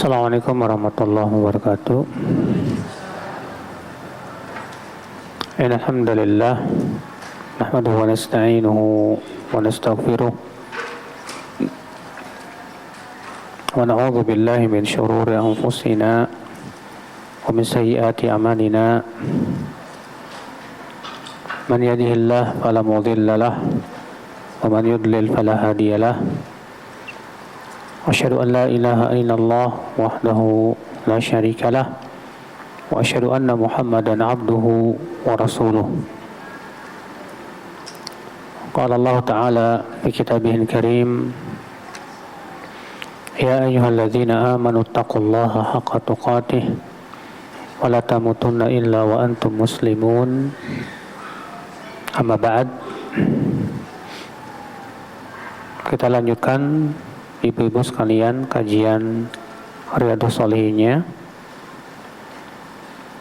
Assalamualaikum warahmatullahi wabarakatuh. Innal hamdalillah nahmaduhu wa nasta'inuhu wa nastaghfiruh wa na'udzu billahi min shururi anfusina wa min sayyiati a'malina. Man yahdihillahu fala mudilla lahu wa man yudlil fala hadiya lahu. Asyhadu an la ilaha illallah wahdahu la syarika lah wa asyhadu anna Muhammadan abduhu wa rasuluh. Qala Allah Ta'ala fi kitabihil karim, ya ayyuhalladzina amanu taqullaha haqqa tuqatih wa la tamutunna illa wa antum muslimun. Amma ba'd. Kita lanjutkan Ibu-ibu sekalian kajian Riyadhus Shalihinnya.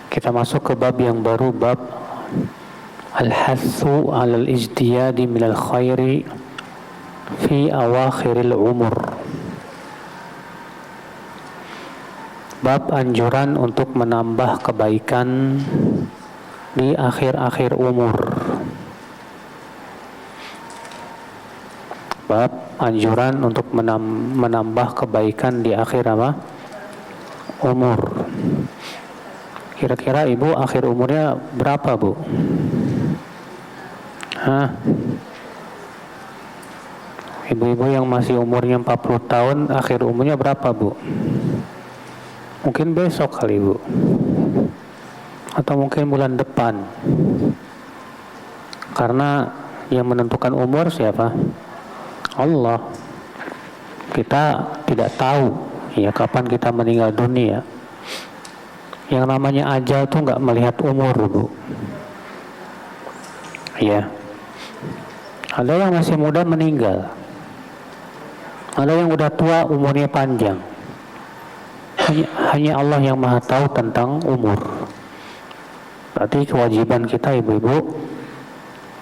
Kita masuk ke bab yang baru, bab Al-Hathu 'alal ijtihadi minal khairi fi awakhiril umur. Bab anjuran untuk menambah kebaikan di akhir-akhir umur. Bab anjuran untuk menambah kebaikan di akhir umur. Kira-kira ibu akhir umurnya berapa, Bu? Ibu-ibu yang masih umurnya 40 tahun, akhir umurnya berapa, Bu? Mungkin besok kali, Bu. Atau mungkin bulan depan. Karena yang menentukan umur siapa? Allah. Kita tidak tahu ya kapan kita meninggal dunia. Yang namanya ajal itu nggak melihat umur, Bu. Ya. Ada yang masih muda meninggal. Ada yang udah tua umurnya panjang. Hanya Allah yang Maha tahu tentang umur. Berarti kewajiban kita, ibu-ibu,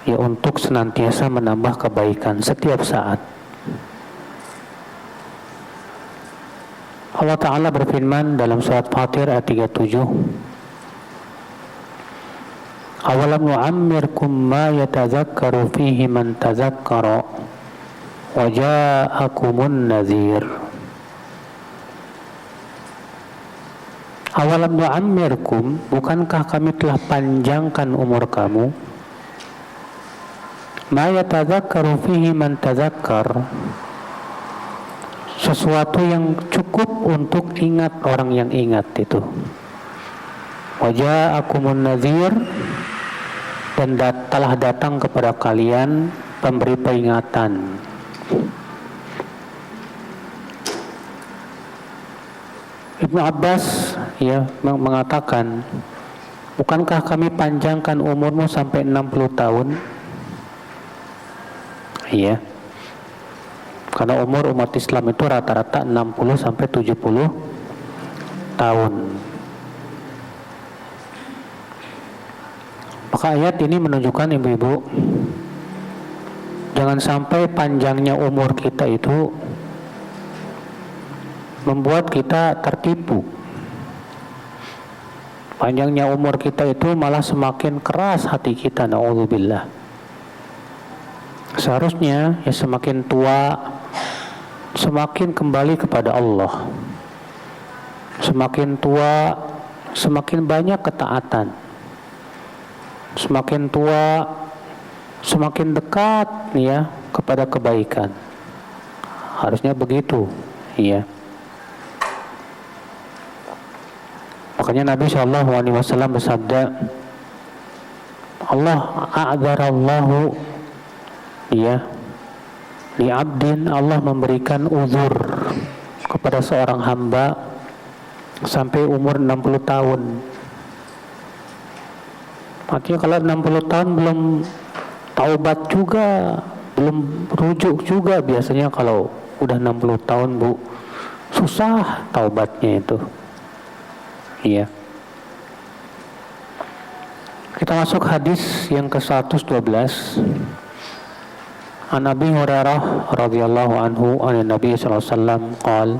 ya untuk senantiasa menambah kebaikan setiap saat. Allah Ta'ala berfirman dalam surat Fatir ayat 37, awalam nu'ammirkum ma yatazakkaru fihi man tazakkara wa ja'akumun nadhir. Awalam nu'ammirkum, bukankah kami telah panjangkan umur kamu? Ma yatazakkaru fihi man tazakkar, sesuatu yang cukup untuk ingat orang yang ingat itu. Wa ja'akumun nadhir, dan telah datang kepada kalian pemberi peringatan. Ibnu Abbas ya mengatakan, bukankah kami panjangkan umurmu sampai 60 tahun? Iya. Karena umur umat Islam itu rata-rata 60 sampai 70 tahun. Maka ayat ini menunjukkan, ibu-ibu, jangan sampai panjangnya umur kita itu membuat kita tertipu. Panjangnya umur kita itu malah semakin keras hati kita, na'udzubillah. Seharusnya ya semakin tua semakin kembali kepada Allah. Semakin tua semakin banyak ketaatan. Semakin tua semakin dekat ya kepada kebaikan. Harusnya begitu, ya. Makanya Nabi SAW bersabda, Allah a'dzarallahu ya li abdin, Allah memberikan uzur kepada seorang hamba sampai umur 60 tahun. Artinya kalau 60 tahun belum taubat juga, belum rujuk juga, biasanya kalau udah 60 tahun, Bu, susah taubatnya itu. Iya. Kita masuk hadis yang ke-112. An Abi Hurairah radhiyallahu anhu an Nabi sallallahu alaihi wasallam qala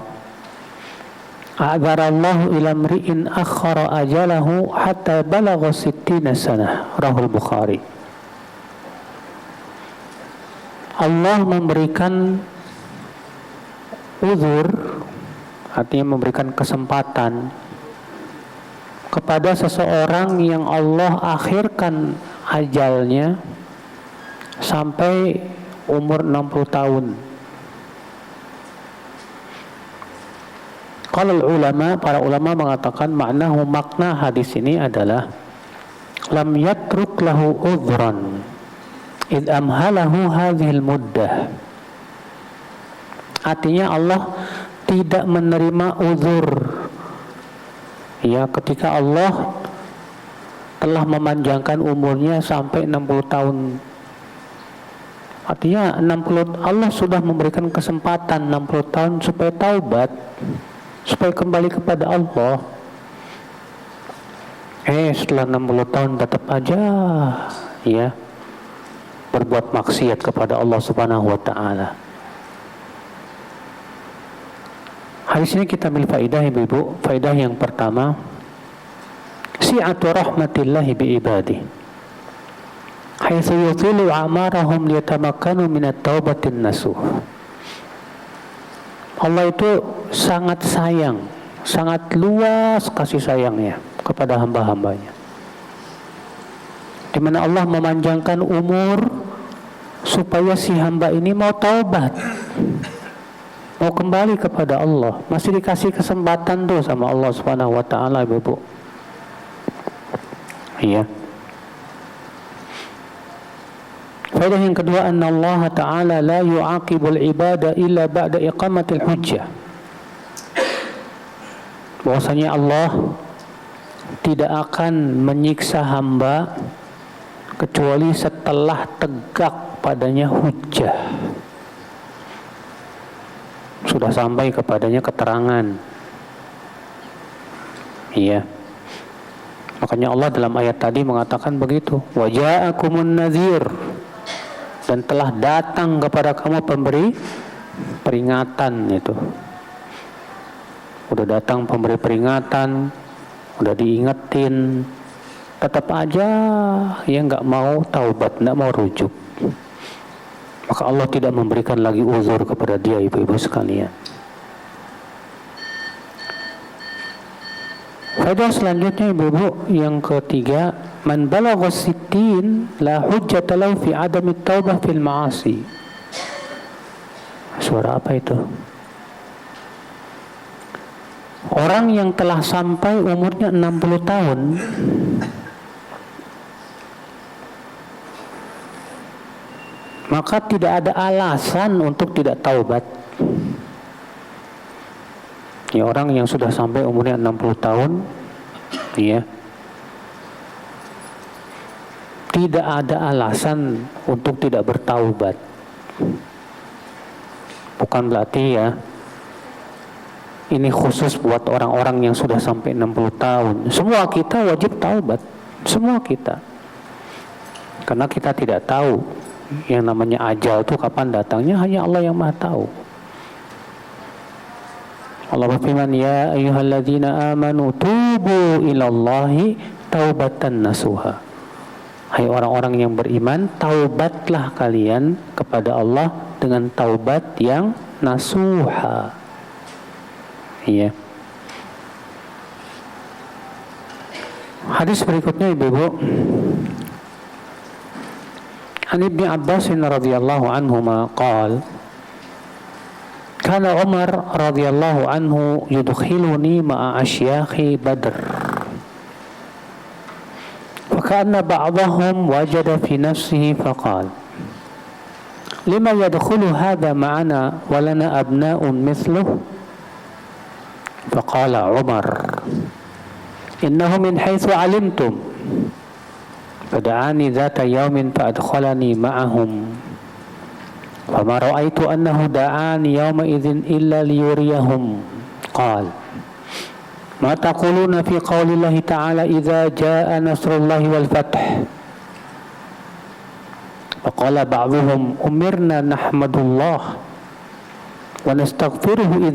a'dzarallahu ila mri'in akhara ajalahu hatta balagha 60 sanah, rahul Bukhari. Allah memberikan uzur, artinya memberikan kesempatan kepada seseorang yang Allah akhirkan ajalnya sampai umur 60 tahun. Kalau ulama, para ulama mengatakan makna hadis ini adalah lam yatruk lahu udhran id amhalahu hadhil muddah. Artinya Allah tidak menerima uzur, ya, ketika Allah telah memanjangkan umurnya sampai 60 tahun. Artinya Allah sudah memberikan kesempatan 60 tahun supaya taubat, supaya kembali kepada Allah. Setelah 60 tahun tetap aja, ya, berbuat maksiat kepada Allah Subhanahu wa taala. Hadis ini kita ambil faidah, Ibu. Faidah yang pertama, si'atu rahmatillahi bi ibadihi, haitsu yuthilu a'marahum liyatamakkanu min at-taubatin nasuh. Allah itu sangat sayang, sangat luas kasih sayangnya kepada hamba-hambanya, di mana Allah memanjangkan umur supaya si hamba ini mau taubat, mau kembali kepada Allah. Masih dikasih kesempatan tuh sama Allah Subhanahu wa taala, Ibu. Iya. Faedah yang kedua, anna Allah Ta'ala la yu'aqibul ibada illa ba'da iqamatil hujjah. Bahwasanya Allah tidak akan menyiksa hamba kecuali setelah tegak padanya hujjah, sudah sampai kepadanya keterangan. Iya. Makanya Allah dalam ayat tadi mengatakan begitu, wa ja'akumun nadhir, dan telah datang kepada kamu pemberi peringatan. Itu udah datang pemberi peringatan, udah diingetin, tetap aja ya nggak mau taubat, nggak mau rujuk. Maka Allah tidak memberikan lagi uzur kepada dia, ibu-ibu sekalian. Faedah selanjutnya, ibu-ibu, yang ketiga, man balagha sittin la hujjata lahu fi adami taubah fil ma'asi. Suara apa itu? Orang yang telah sampai umurnya 60 tahun maka tidak ada alasan untuk tidak taubat. Ya, orang yang sudah sampai umurnya 60 tahun, ya, tidak ada alasan untuk tidak bertaubat. Bukan berarti ya ini khusus buat orang-orang yang sudah sampai 60 tahun. Semua kita wajib taubat, semua kita. Karena kita tidak tahu yang namanya ajal itu kapan datangnya, hanya Allah yang Maha tahu. Allah berfirman, ya ayyuhalladzina amanu tubu ilallahi taubatan nasuha. Hai orang-orang yang beriman, taubatlah kalian kepada Allah dengan taubat yang nasuha. Iya. Hadis berikutnya, ibu-ibu, An Ibni Abbas radhiyallahu anhuma qala kana Umar radhiyallahu anhu yudkhiluni ma'a asyakhi Badr wa kana ba'dahum wajada fi nafsihi faqala lima yadkhulu hadha ma'ana wa lana abna'un mithluhu faqala Umar innahu min haitsu 'alimtum fada'ani dhata yawmin fa'adkhalani ma'ahum فما رأيت أنه دعاني يومئذ إلا ليريهم قال ما تقولون في قول الله تعالى إذا جاء نصر الله والفتح فقال بعضهم أمرنا نحمد الله wa nastaghfiruhu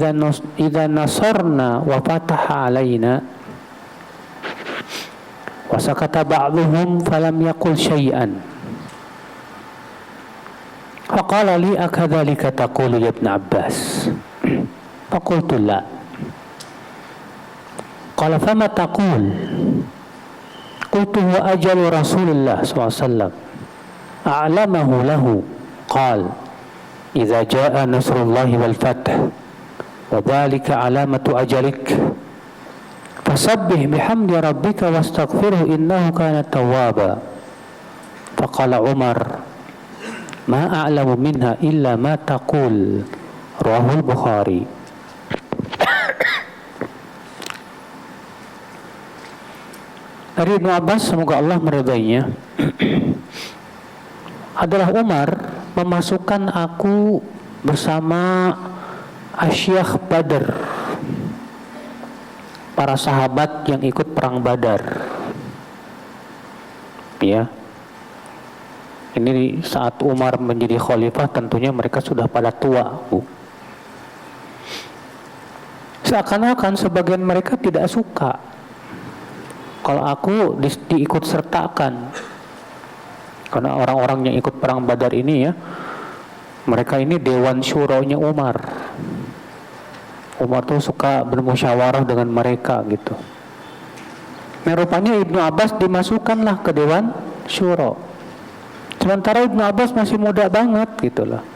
idza nasarna wa fataha alaina. Wa sakata ba'dhum falam yaqul syai'an. Faqala li akadzalika taqulu ya Ibn Abbas. Faqultu la. Qala fama taqul? Qultu huwa ajalu Rasulullah SAW. A'lamahu lahu. Qal idza jaa nasrullahi wal fath wa dhalika alamatu ajalik. Fasabbih bihamdi rabbika wastaghfirhu innahu kana tawwaba. Faqala Umar ma a'lamu minha illa ma taqul. Rawahul Bukhari. Dari Ibnu Abbas, semoga Allah meridainya, adalah Umar memasukkan aku bersama Asyikh Badr, para sahabat yang ikut perang Badar. Ya. Ini saat Umar menjadi khalifah, tentunya mereka sudah pada tua, Bu. Seakan-akan sebagian mereka tidak suka kalau aku diikut sertakan. Karena orang-orang yang ikut perang Badar ini ya, mereka ini dewan syuranya Umar. Umar tuh suka bermusyawarah dengan mereka gitu. Nah, rupanya Ibnu Abbas dimasukkanlah ke dewan syuro. Sementara Ibnu Abbas masih muda banget gitu loh.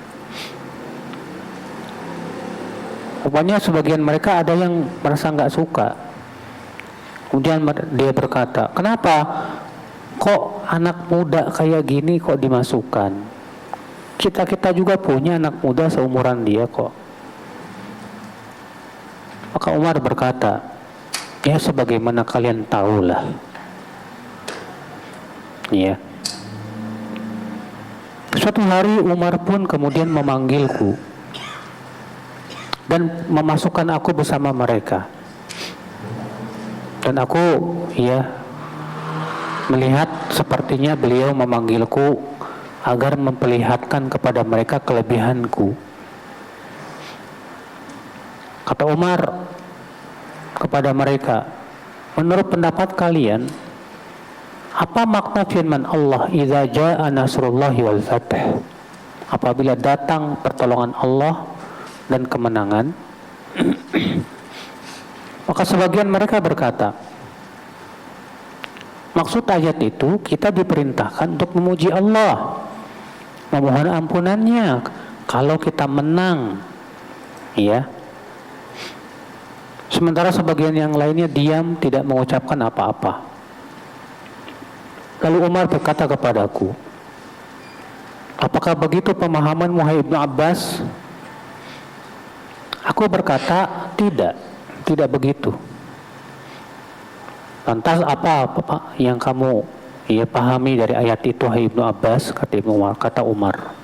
Rupanya sebagian mereka ada yang merasa nggak suka. Kemudian dia berkata, kenapa kok anak muda kayak gini kok dimasukkan? Kita juga punya anak muda seumuran dia kok. Maka Umar berkata, ya sebagaimana kalian tahulah. Ya. Suatu hari Umar pun kemudian memanggilku dan memasukkan aku bersama mereka. Dan aku ya melihat sepertinya beliau memanggilku agar memperlihatkan kepada mereka kelebihanku. Kata Umar kepada mereka, menurut pendapat kalian, apa makna firman Allah, idza jaa nasrullahi wal fath? Apabila datang pertolongan Allah dan kemenangan. Maka sebagian mereka berkata, maksud ayat itu kita diperintahkan untuk memuji Allah, memohon ampunannya kalau kita menang, ya. Sementara sebagian yang lainnya diam, tidak mengucapkan apa-apa. Lalu Umar berkata kepadaku, apakah begitu pemahaman wahai Ibnu Abbas? Aku berkata, tidak begitu. Lantas apa yang kamu pahami dari ayat itu, hai Ibnu Abbas? Kata Umar.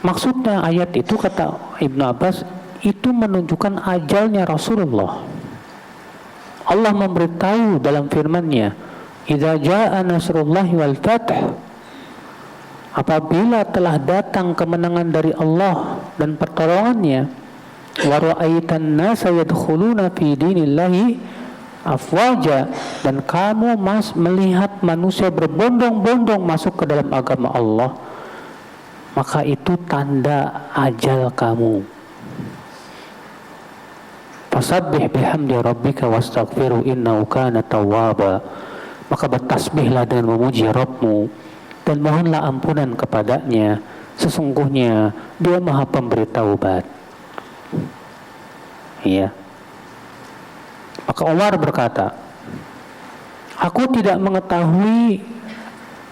Maksudnya ayat itu, kata Ibnu Abbas, itu menunjukkan ajalnya Rasulullah. Allah memberitahu dalam firman-Nya, idza jaa nasrullahi wal fath, apabila telah datang kemenangan dari Allah dan pertolongannya, wa ra'aitan nasa yadkhuluna fi dinillahi afwaja, dan kamu melihat manusia berbondong-bondong masuk ke dalam agama Allah, maka itu tanda ajal kamu. Fasabbih bihamdi rabbika wastaghfiru innahu kana tawwaba. Maka bertasbihlah dengan memuji Rabbmu dan mohonlah ampunan kepadanya, sesungguhnya Dia Maha Pemberi taubat. Ya. Maka Umar berkata, aku tidak mengetahui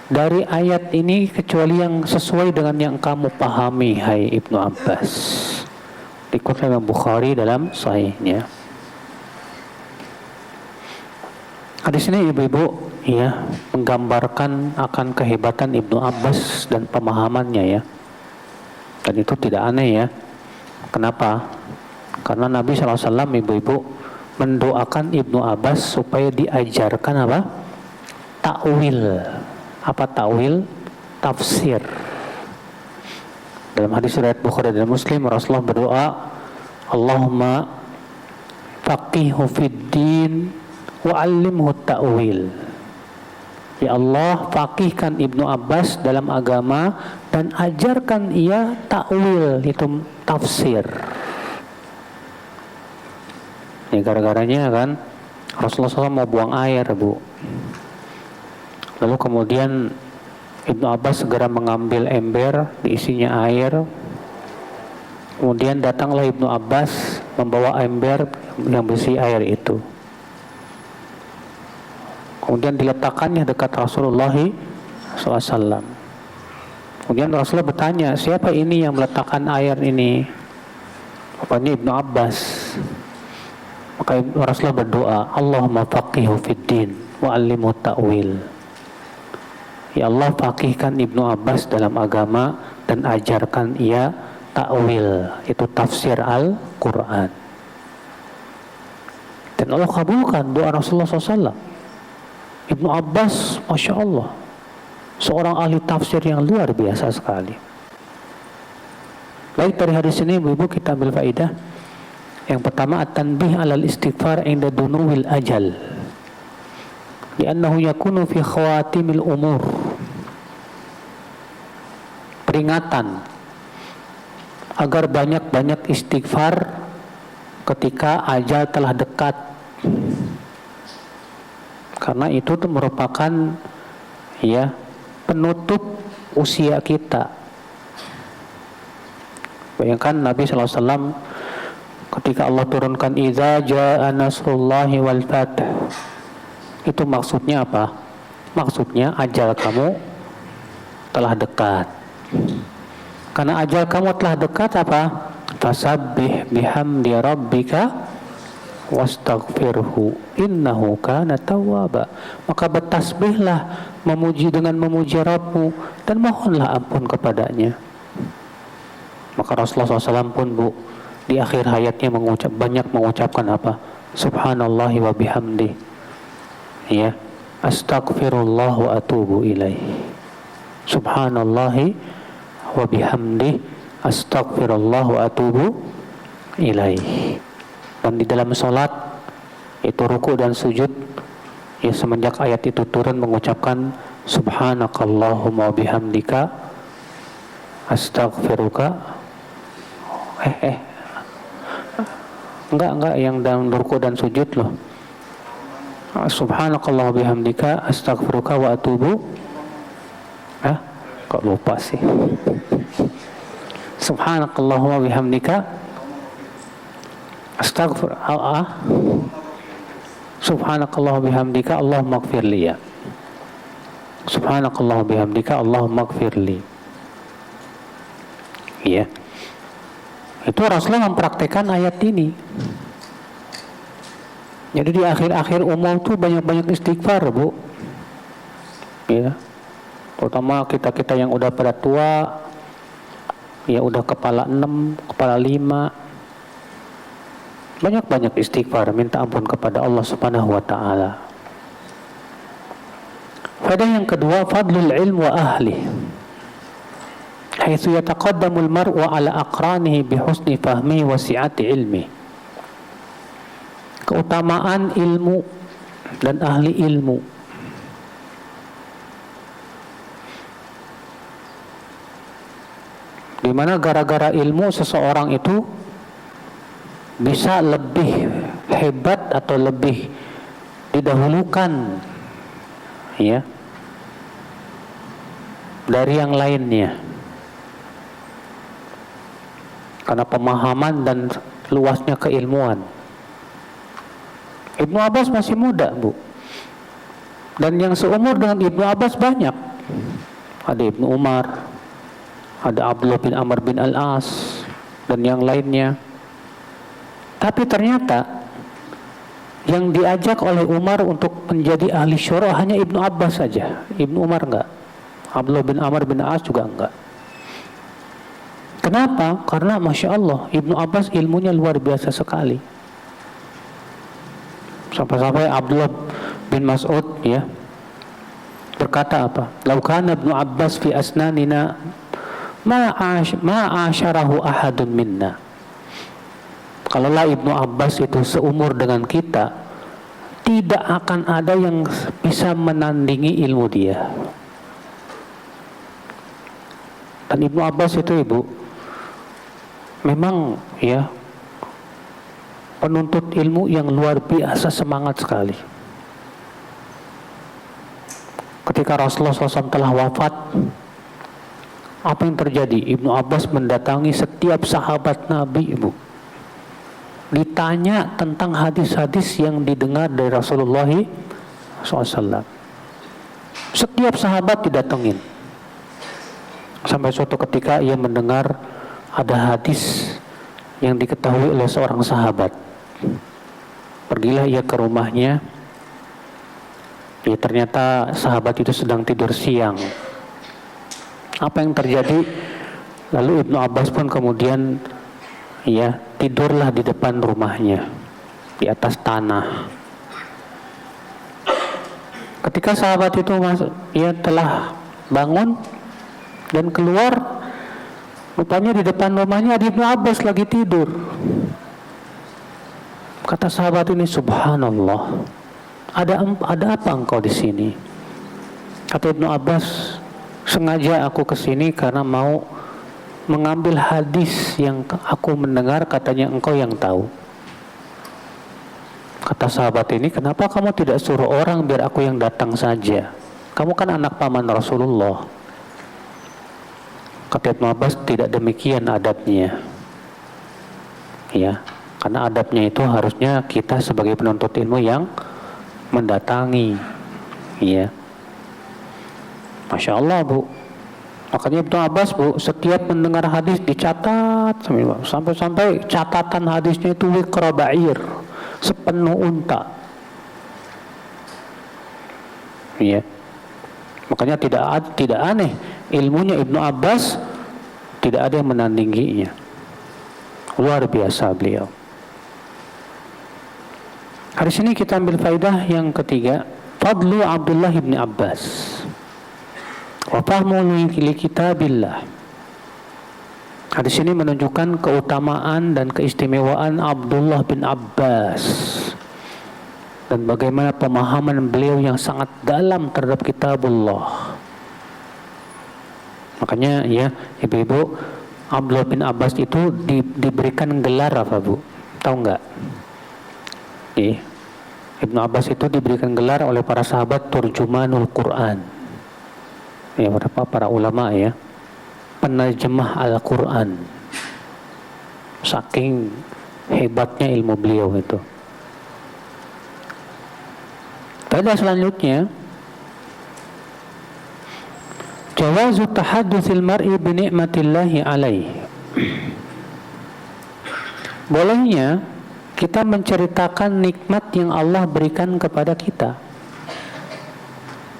dari ayat ini kecuali yang sesuai dengan yang kamu pahami, hai Ibnu Abbas. Dikutip Imam Bukhari dalam sahihnya. Hadis ini ibu-ibu ya menggambarkan akan kehebatan Ibnu Abbas dan pemahamannya ya. Dan itu tidak aneh ya. Kenapa? Karena Nabi SAW ibu-ibu mendoakan Ibnu Abbas supaya diajarkan apa? Takwil. Apa takwil? Tafsir. Dalam hadis riwayat Bukhari dan Muslim, Rasulullah berdoa, Allahumma faqihhu fid din wa 'allimhu ta'wil. Ya Allah, faqihkan Ibnu Abbas dalam agama dan ajarkan ia ta'wil, itu tafsir. Ya, gara-garanya kan Rasulullah SAW mau buang air, Bu. Lalu kemudian Ibnu Abbas segera mengambil ember, diisinya air. Kemudian datanglah Ibnu Abbas membawa ember yang berisi air itu. Kemudian diletakkannya dekat Rasulullah SAW. Kemudian Rasulullah bertanya, siapa ini yang meletakkan air ini? Rupanya Ibnu Abbas. Maka Rasulullah berdoa, Allahumma faqihhu fid din wa 'allimhu ta'wil. Ya Allah, faqihkan Ibnu Abbas dalam agama dan ajarkan ia ta'wil, itu tafsir Al-Quran. Dan Allah kabulkan doa Rasulullah SAW. Ibnu Abbas, Masya Allah, seorang ahli tafsir yang luar biasa sekali. Baik, dari hadis ini ibu-ibu kita ambil faedah. Yang pertama, at-tanbih alal istighfar inda dunuwil ajal, li'annahu yakunu fi khawatimil umur. Peringatan agar banyak-banyak istighfar ketika ajal telah dekat, karena itu merupakan penutup usia kita. Bayangkan Nabi SAW ketika Allah turunkan idza jaa nasrullahi wal fath, itu maksudnya apa? Maksudnya ajal kamu telah dekat. Karena ajal kamu telah dekat apa? Fasabbih bihamdi rabbika wastaghfirhu innahu kana tawwaba. Maka bertasbihlah dengan memuji Rabbmu dan mohonlah ampun kepadanya. Maka Rasulullah SAW pun, Bu, di akhir hayatnya banyak mengucapkan apa? Subhanallahi wa bihamdi, ya, astaghfirullah wa atubu ilaih. Subhanallahi wa bihamdi, astaghfirullah wa atubu ilaih. Dan di dalam sholat itu ruku dan sujud, ya, semenjak ayat itu turun mengucapkan subhanakallahumma bihamdika astaghfiruka. Enggak yang dalam ruku dan sujud loh. Subhanakallahumma bihamdika astaghfiruka wa atubu. Kok lupa sih? Subhanakallahumma bihamdika astaghfir subhanakallah bihamdika Allahumma ighfirli, ya. Subhanakallah bihamdika Allahumma ighfirli. Ya. Itu Rasulullah mempraktekkan ayat ini. Jadi di akhir-akhir umur tuh banyak-banyak istighfar, Bu. Ya. Terutama kita-kita yang udah pada tua, ya udah kepala 6, kepala 5, banyak-banyak istighfar, minta ampun kepada Allah Subhanahu wa ta'ala. Faedah yang kedua, fadlul ilm wa ahli, haitsu yataqaddamul mar'u ala aqranihi bihusni fahmi wa si'ati ilmi. Keutamaan ilmu dan ahli ilmu. Di mana gara-gara ilmu seseorang itu bisa lebih hebat atau lebih didahulukan, ya, dari yang lainnya, karena pemahaman dan luasnya keilmuan. Ibnu Abbas masih muda, Bu, dan yang seumur dengan Ibnu Abbas banyak. Ada Ibnu Umar, ada Abdullah bin Amr bin Al-As, dan yang lainnya. Tapi ternyata yang diajak oleh Umar untuk menjadi ahli syura hanya Ibnu Abbas saja. Ibnu Umar enggak. Abdullah bin Amr bin As juga enggak. Kenapa? Karena Masya Allah, Ibnu Abbas ilmunya luar biasa sekali. Sampai-sampai Abdullah bin Mas'ud, ya, berkata apa? Lau kana Ibnu Abbas fi asnanina ma'asyarahu ahadun minna. Kalaulah Ibnu Abbas itu seumur dengan kita, tidak akan ada yang bisa menandingi ilmu dia. Dan Ibnu Abbas itu, Ibu, memang ya penuntut ilmu yang luar biasa semangat sekali. Ketika Rasulullah SAW telah wafat, apa yang terjadi? Ibnu Abbas mendatangi setiap sahabat Nabi, Ibu. Ditanya tentang hadis-hadis yang didengar dari Rasulullah SAW. Setiap sahabat didatengin. Sampai suatu ketika ia mendengar ada hadis yang diketahui oleh seorang sahabat. Pergilah ia ke rumahnya. Ya, ternyata sahabat itu sedang tidur siang. Apa yang terjadi? Lalu Ibnu Abbas pun kemudian ya tidurlah di depan rumahnya di atas tanah. Ketika sahabat itu ia telah bangun dan keluar, rupanya di depan rumahnya ada Ibnu Abbas lagi tidur. Kata sahabat ini, subhanallah, ada apa engkau di sini? Kata Ibnu Abbas, sengaja aku kesini karena mau mengambil hadis yang aku mendengar, katanya engkau yang tahu. Kata sahabat ini, kenapa kamu tidak suruh orang biar aku yang datang saja? Kamu kan anak paman Rasulullah. Kata Ibnu Abbas, tidak demikian adabnya. Ya, karena adabnya itu harusnya kita sebagai penuntut ilmu yang mendatangi. Ya, Masya Allah, Bu. Makanya Ibnu Abbas, Bu, setiap mendengar hadis dicatat sampai catatan hadisnya itu wiqra ba'ir, sepenuh unta. Ya. Makanya tidak aneh ilmunya Ibnu Abbas tidak ada yang menandinginya. Luar biasa beliau. Hari ini kita ambil faidah yang ketiga, fadlu Abdullah bin Abbas. Wa fahmu li kitabillah. Hadis ini menunjukkan keutamaan dan keistimewaan Abdullah bin Abbas dan bagaimana pemahaman beliau yang sangat dalam terhadap kitabullah. Makanya ya, ibu-ibu, Abdullah bin Abbas itu diberikan gelar apa, Bu? Tahu nggak? Ibnu Abbas itu diberikan gelar oleh para sahabat Turjumanul Quran. Ya, para ulama ya, penerjemah Al-Quran. Saking hebatnya ilmu beliau itu. Pada selanjutnya, jawazu tahadduthil mar'i bi ni'matillahi alaih. Bolehnya kita menceritakan nikmat yang Allah berikan kepada kita.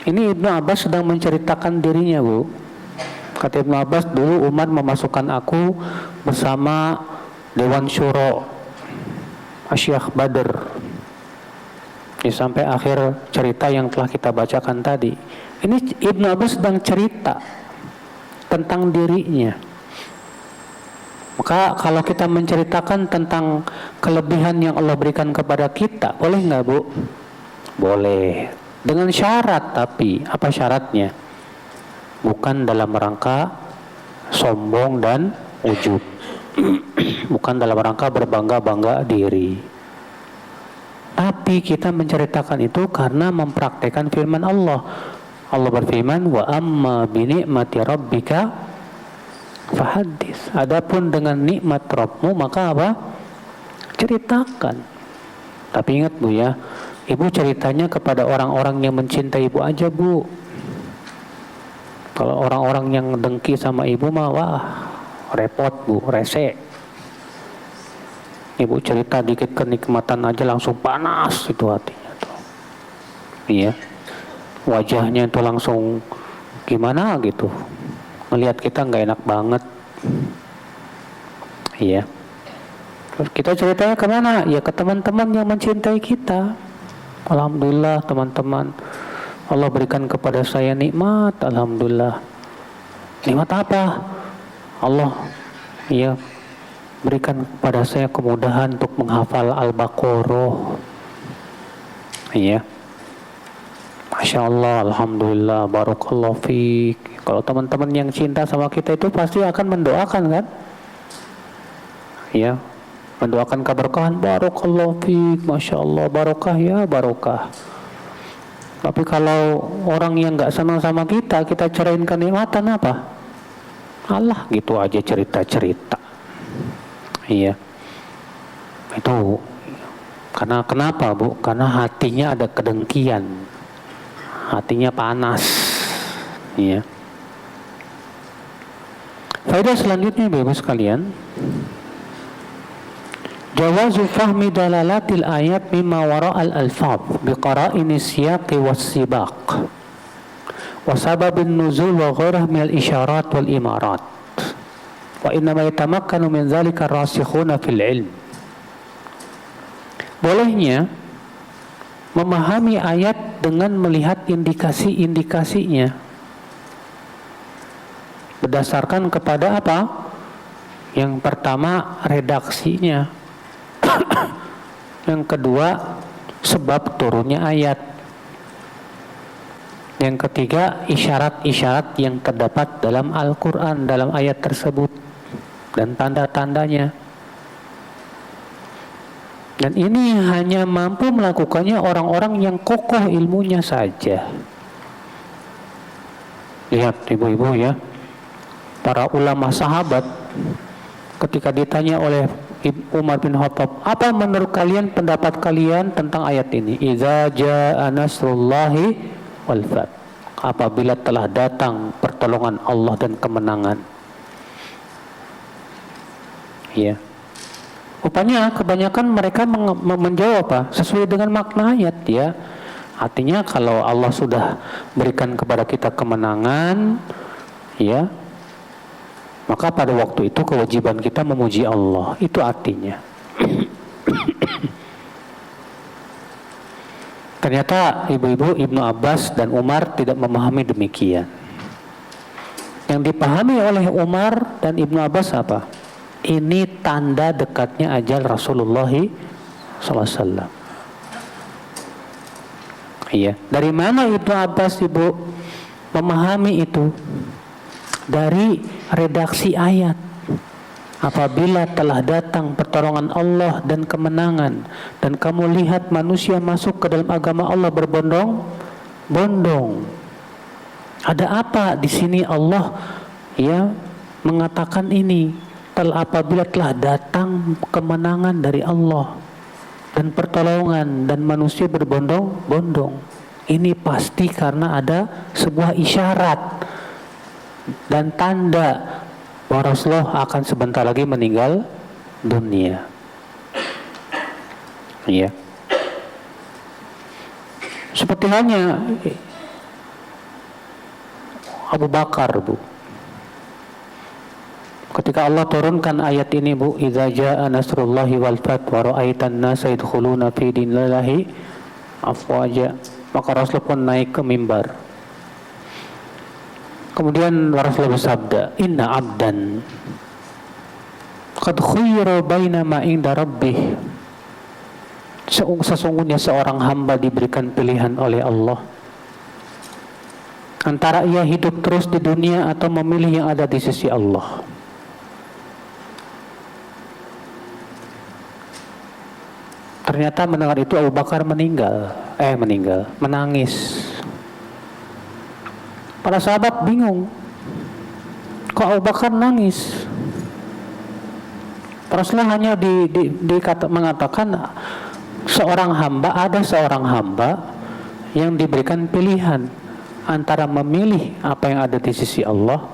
Ini Ibnu Abbas sedang menceritakan dirinya, Bu. Kata Ibnu Abbas, dulu Umar memasukkan aku bersama Dewan Syuro Asyikh Badr. Sampai akhir cerita yang telah kita bacakan tadi. Ini Ibnu Abbas sedang cerita tentang dirinya. Maka kalau kita menceritakan tentang kelebihan yang Allah berikan kepada kita, boleh nggak, Bu? Boleh. Dengan syarat, tapi apa syaratnya? Bukan dalam rangka sombong dan ujub. Bukan dalam rangka berbangga-bangga diri. Tapi kita menceritakan itu karena mempraktekkan firman Allah. Allah berfirman, wa amma bi ni'mati rabbika fahaddits. Adapun dengan nikmat Rabbmu maka apa? Ceritakan. Tapi ingat, Bu ya, Ibu ceritanya kepada orang-orang yang mencintai Ibu aja, Bu. Kalau orang-orang yang dengki sama Ibu mah, wah, repot, Bu, rese. Ibu cerita dikit kenikmatan aja langsung panas itu hatinya tuh. Iya. Wajahnya itu langsung gimana gitu. Ngelihat kita nggak enak banget. Iya. Terus kita ceritanya kemana? Ya ke teman-teman yang mencintai kita. Alhamdulillah teman-teman, Allah berikan kepada saya nikmat. Alhamdulillah. Nikmat apa? Allah ya berikan kepada saya kemudahan untuk menghafal Al-Baqarah. Ya. Masya Allah, Alhamdulillah, Barakallahu fiik. Kalau teman-teman yang cinta sama kita itu pasti akan mendoakan kan? Ya, mendoakan keberkahan, Barakallahu fiik, Masya Allah, barokah ya, barokah. Tapi kalau orang yang gak senang sama kita cerain kenikmatan apa? Allah gitu aja cerita-cerita. Iya. Itu karena kenapa Bu? Karena hatinya ada kedengkian. Hatinya panas. Iya. Faedah selanjutnya Bapak sekalian, jawazu fahmi dalalatil ayat mimma wara'al alfaz biqara'ini siyaqi was-sibaq wa sababin nuzul wa ghairah minal isyarat wal imarat wa innama yatamakkanu min dzalika rasikhuna fil ilm. Bolehnya memahami ayat dengan melihat indikasi-indikasinya berdasarkan kepada apa? Yang pertama redaksinya, yang kedua sebab turunnya ayat, yang ketiga isyarat-isyarat yang terdapat dalam Al-Quran dalam ayat tersebut dan tanda-tandanya. Dan ini hanya mampu melakukannya orang-orang yang kokoh ilmunya saja. Lihat ibu-ibu ya, para ulama sahabat ketika ditanya oleh Umar bin Khattab, apa menurut kalian, pendapat kalian tentang ayat ini? Idza jaa nasrullahi wal fath, apabila telah datang pertolongan Allah dan kemenangan. Ya. Rupanya kebanyakan mereka menjawab apa? Sesuai dengan makna ayat ya. Artinya kalau Allah sudah berikan kepada kita kemenangan, ya, maka pada waktu itu kewajiban kita memuji Allah. Itu artinya. Ternyata ibu-ibu Ibnu Abbas dan Umar tidak memahami demikian. Yang dipahami oleh Umar dan Ibnu Abbas apa? Ini tanda dekatnya ajal Rasulullah SAW. Iya. Dari mana Ibnu Abbas ibu memahami itu? Dari redaksi ayat. Apabila telah datang pertolongan Allah dan kemenangan, dan kamu lihat manusia masuk ke dalam agama Allah berbondong-bondong. Ada apa di sini Allah ya mengatakan ini? Apabila telah datang kemenangan dari Allah dan pertolongan dan manusia berbondong-bondong, ini pasti karena ada sebuah isyarat dan tanda bahwa Rasulullah akan sebentar lagi meninggal dunia. Iya. Seperti halnya Abu Bakar, Bu. Ketika Allah turunkan ayat ini, Bu, idza jaa nasrullahi wal fath wa ra'aitan nasa yadkhuluna fi dinillahi afwaja, maka Rasul pun naik ke mimbar. Kemudian Rasulullah bersabda, inna abdan qad khuyyira baina ma inda rabbih, sesungguhnya seorang hamba diberikan pilihan oleh Allah antara ia hidup terus di dunia atau memilih yang ada di sisi Allah. Ternyata mendengar itu Abu Bakar menangis. Para sahabat bingung, kok Abu Bakar nangis? Rasulullah hanya mengatakan ada seorang hamba yang diberikan pilihan antara memilih apa yang ada di sisi Allah,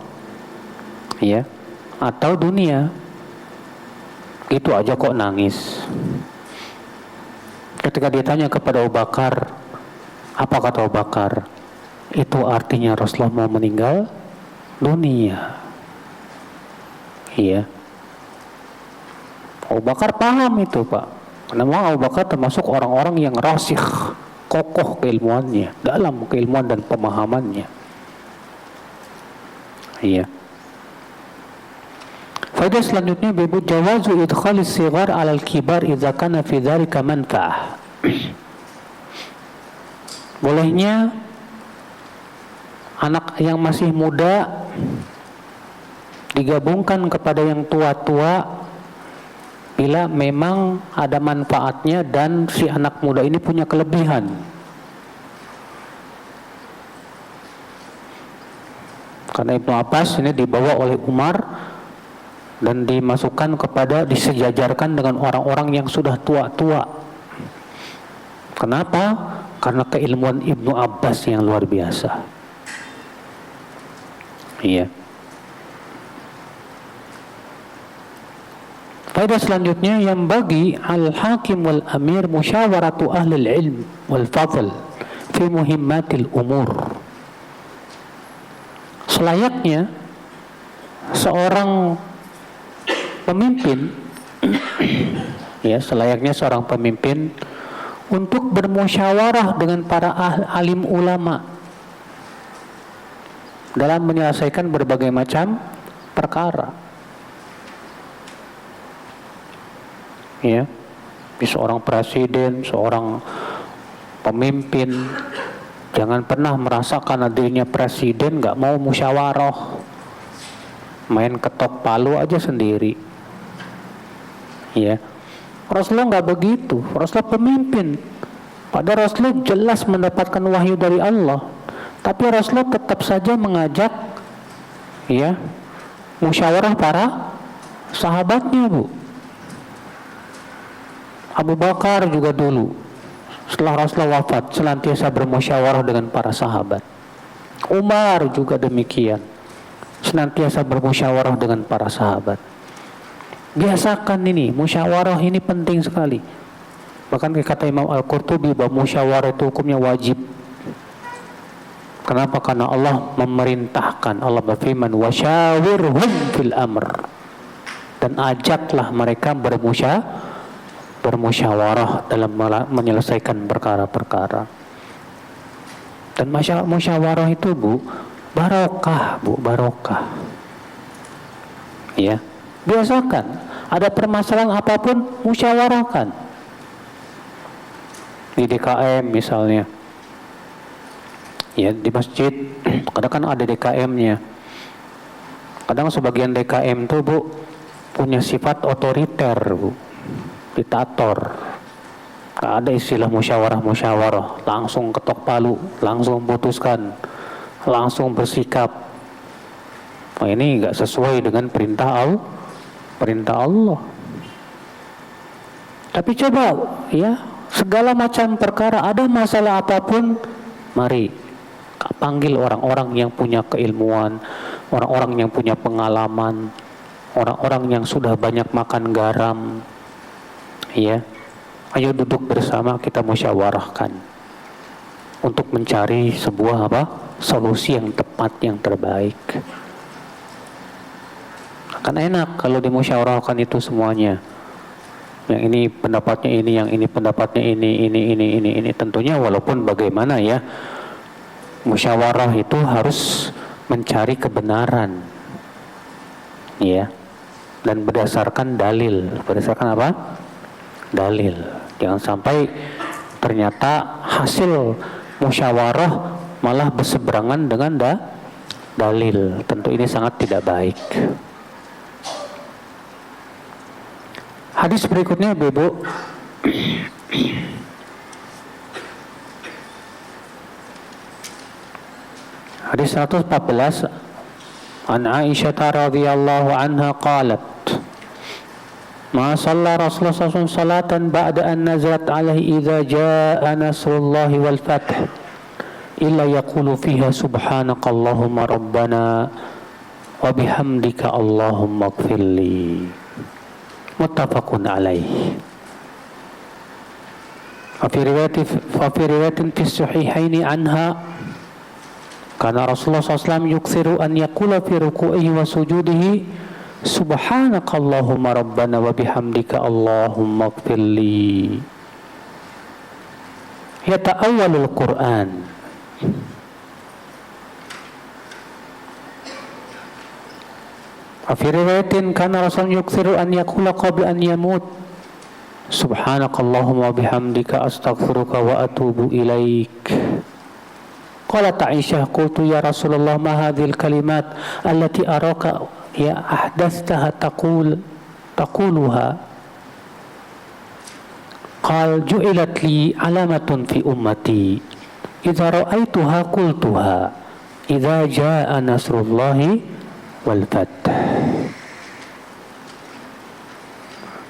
ya, atau dunia. Itu aja kok nangis. Ketika ditanya kepada Abu Bakar, apa kata Abu Bakar? Itu artinya Rasulullah mau meninggal dunia. Iya. Abu Bakar paham itu, Pak. Karena Abu Bakar termasuk orang-orang yang rasikh, kokoh keilmuannya, dalam keilmuan dan pemahamannya. Iya. Faedah selanjutnya Ibu, jawazu idkhalis sighar 'alal kibar idza kana fi dzalika manfa'ah. Bolehnya anak yang masih muda digabungkan kepada yang tua-tua bila memang ada manfaatnya dan si anak muda ini punya kelebihan. Karena Ibnu Abbas ini dibawa oleh Umar dan disejajarkan dengan orang-orang yang sudah tua-tua. Kenapa? Karena keilmuan Ibnu Abbas yang luar biasa. Iya. Faedah selanjutnya yang bagi al-hakim wal amir musyawaratu ahli ilm wal fadl fi muhimmatil umur. Selayaknya seorang pemimpin selayaknya seorang pemimpin untuk bermusyawarah dengan para alim ulama dalam menyelesaikan berbagai macam perkara. Ya, seorang presiden, seorang pemimpin jangan pernah merasakan dirinya presiden nggak mau musyawarah, main ketok palu aja sendiri. Ya, Rasulullah nggak begitu. Rasulullah pemimpin. Pada Rasulullah jelas mendapatkan wahyu dari Allah, tapi Rasulullah tetap saja mengajak, musyawarah para sahabatnya, Bu. Abu Bakar juga dulu setelah Rasulullah wafat senantiasa bermusyawarah dengan para sahabat. Umar juga demikian, senantiasa bermusyawarah dengan para sahabat. Biasakan ini, musyawarah ini penting sekali. Bahkan kata Imam Al-Qurtubi bahwa musyawarah itu hukumnya wajib. Kenapa? Karena Allah memerintahkan, Allah berfirman wasyawirhum fil amr, dan ajaklah mereka bermusyawarah dalam menyelesaikan perkara-perkara. Dan musyawarah itu barokah. Ya, biasakan ada permasalahan apapun musyawarahkan. Di DKM misalnya, di masjid kadang kan ada DKM-nya. Kadang sebagian DKM tuh punya sifat otoriter, diktator. Gak ada istilah musyawarah, langsung ketok palu, langsung putuskan, langsung bersikap. Ini gak sesuai dengan perintah Allah. Tapi coba segala macam perkara, ada masalah apapun, mari panggil orang-orang yang punya keilmuan, orang-orang yang punya pengalaman, orang-orang yang sudah banyak makan garam. Ayo duduk bersama, kita musyawarahkan untuk mencari sebuah solusi yang tepat, yang terbaik. Akan enak kalau dimusyawarahkan itu semuanya. Yang ini pendapatnya ini, yang ini pendapatnya ini. Tentunya walaupun bagaimana musyawarah itu harus mencari kebenaran, dan berdasarkan dalil. Berdasarkan apa? Dalil. Jangan sampai ternyata hasil musyawarah malah berseberangan dengan dalil. Tentu ini sangat tidak baik. Hadis berikutnya, Ibu. Hadis 114, an Aisyah radhiyallahu anha qalat ma shalla Rasulullah sallallahu alaihi wasallam salatan ba'da an nazalat alaihi idza jaa nasrullahi wal fath illa yaqulu fiha subhanakallahumma rabbana wa bihamdika allahumma ighfirli. Muttafaqun alaih. Fa fi riwayatin fi sahihaini anha kana Rasulullah SAW yukthiru an yaqula fi ruku'ihi wa sujudihi subhanakallahumma rabbana wa bihamdika allahumma ighfirli. Yata'awwalul Qur'an. Fi riwayatin kana Rasul yukthiru an yaqula qabla an yamut subhanakallahumma bihamdika astaghfiruka wa atubu ilaik. Qalat Aisyah qultu ya Rasulullah ma hadhil kalimat allati araka ya ahdathtaha taquluha. Qal ju'ilat li alamatun fi ummati idza ra'aituha qultuha idza jaa nasrullahi wal fath.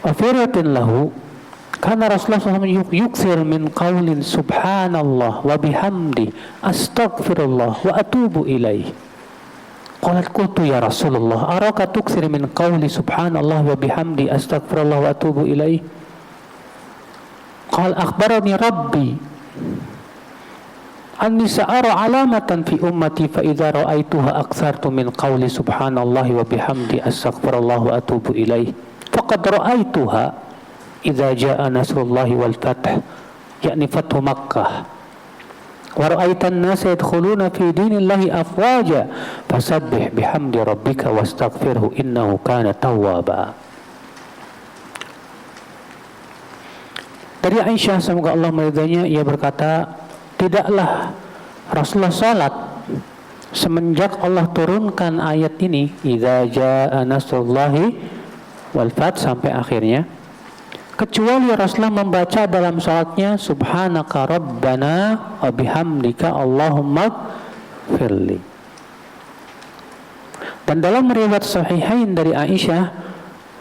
Wa firatin lahu kana Rasulullah SAW yukthir min qawlin subhanallah wa bihamdi astaghfirullah wa atubu ilaih. Qalat qultu ya Rasulullah araka tukthir min qawli subhanallah wa bihamdi astaghfirullah wa atubu ilaih. Qal akhbarani rabbi anni sa'ara alamatan fi ummati fa idza ra'aituha aktsartu min qawli subhanallah wa bihamdi astaghfirullah wa atubu ilaih. Faqad ra'aituha idza jaa nasrullahi wal fath, yakni fathu Makkah. Wa ra'aitan nasa yadkhuluna fi dinillahi afwaja fasabbih bihamdi rabbika wastaghfirhu innahu kana tawwaba. Dari Aisyah semoga Allah meridainya, ia berkata, tidaklah Rasulullah salat semenjak Allah turunkan ayat ini idza jaa nasrullahi wal fath sampai akhirnya, kecuali Rasulullah membaca dalam salatnya subhanaka rabbana wa bihamdika Allahumma firli. Dan dalam riwayat sahihain dari Aisyah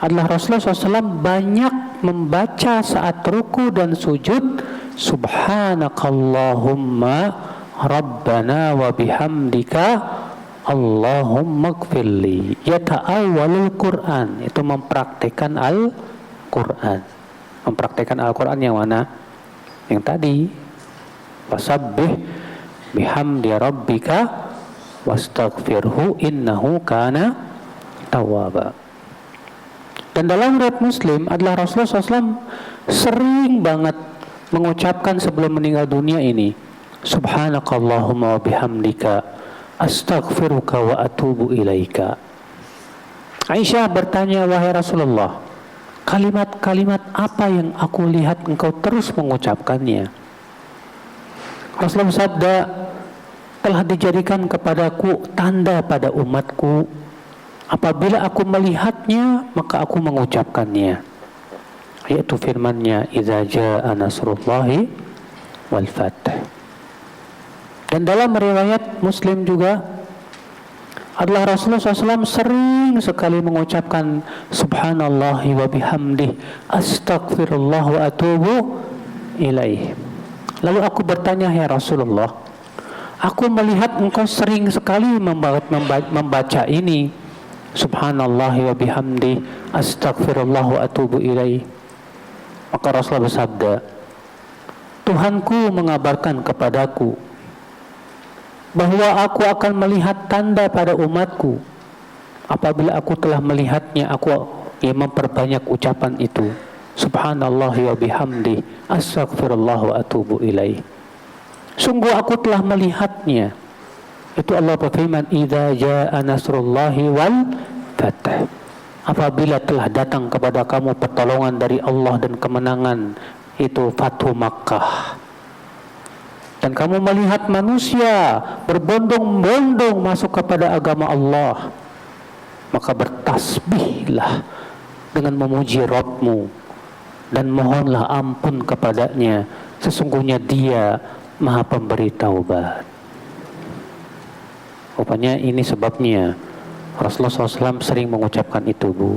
adalah Rasulullah SAW banyak membaca saat ruku dan sujud subhanakallahumma rabbana wa bihamdika Allahumma gfirli. Yata'awwalul Quran, itu mempraktikkan Al-Quran. Mempraktikkan Al-Quran yang mana? Yang tadi. Wasabbih bihamdi rabbika wastaghfirhu innahu kana tawwaba. Dan dalam riwayat Muslim adalah Rasulullah SAW sering banget mengucapkan sebelum meninggal dunia ini subhanakallahumma wa bihamdika astaghfiruka wa atubu ilaika. Aisyah bertanya, wahai Rasulullah, kalimat-kalimat apa yang aku lihat engkau terus mengucapkannya? Rasulullah bersabda, telah dijadikan kepadaku tanda pada umatku. Apabila aku melihatnya, maka aku mengucapkannya. Yaitu firman-Nya, idza jaa nasrullahi wal fath. Dan dalam riwayat Muslim juga adalah Rasulullah SAW sering sekali mengucapkan subhanallahi wa bihamdih astaghfirullah wa atubu ilaih. Lalu aku bertanya, ya Rasulullah, aku melihat engkau sering sekali membaca ini subhanallahi wa bihamdi astaghfirullah wa atubu ilaih. Maka Rasulullah bersabda, Tuhanku mengabarkan kepadaku bahwa aku akan melihat tanda pada umatku. Apabila aku telah melihatnya, aku memperbanyak ucapan itu subhanallahi wa bihamdi astaghfirullah wa atubu ilaih. Sungguh aku telah melihatnya. Itu Allah berfirman, idza jaa nasrullahi wal fath. Apabila telah datang kepada kamu pertolongan dari Allah dan kemenangan, itu Fathu Makkah. Dan kamu melihat manusia berbondong-bondong masuk kepada agama Allah, maka bertasbihlah dengan memuji Rabbmu dan mohonlah ampun kepadanya. Sesungguhnya Dia Maha Pemberi Taubat. Rupanya ini sebabnya Rasulullah SAW sering mengucapkan itu, Bu.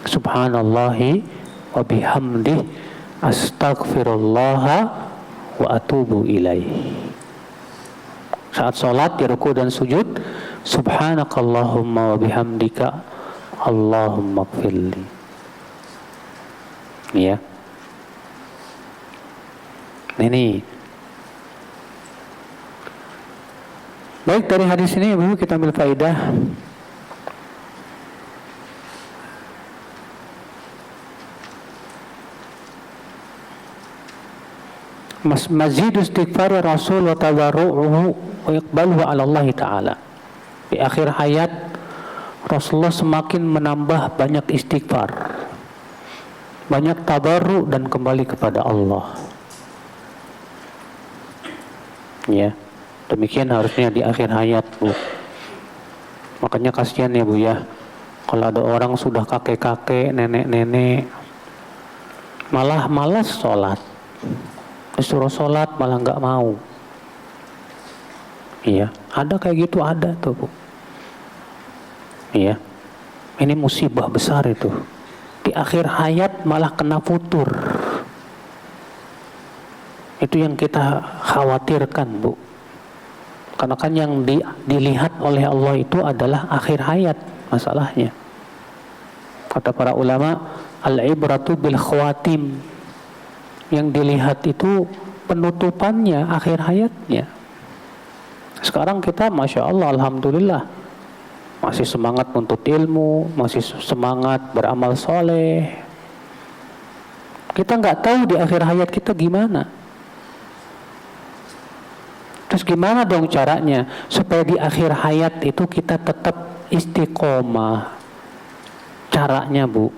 Subhanallahi wa bihamdih astaghfirullah wa atubu ilaih. Saat sholat di ruku dan sujud, subhanakallahumma wa bihamdika Allahumma gfirli. Ya. Ini. Baik, dari hadis ini Ibu kita ambil faedah. Mazid istighfar Rasul wa tadarru'uhu wa iqbaluhu ala Allah Ta'ala. Di akhir ayat Rasulullah semakin menambah banyak istighfar, banyak tabarru dan kembali kepada Allah. Ya, demikian harusnya di akhir hayat, Bu. Makanya kasihan ya, Bu ya, kalau ada orang sudah kakek-kakek, nenek-nenek, malah malas sholat, disuruh sholat malah nggak mau. Iya, ada kayak gitu, ada tuh, Bu. Iya, ini musibah besar itu. Di akhir hayat malah kena futur. Itu yang kita khawatirkan, Bu. Karena kan yang dilihat oleh Allah itu adalah akhir hayat masalahnya. Kata para ulama, al-ibratu bil khawatim. Yang dilihat itu penutupannya, akhir hayatnya. Sekarang kita Masya Allah, Alhamdulillah, masih semangat menuntut ilmu, masih semangat beramal soleh. Kita nggak tahu di akhir hayat kita gimana. Terus gimana dong caranya supaya di akhir hayat itu kita tetap istiqomah? Caranya, Bu,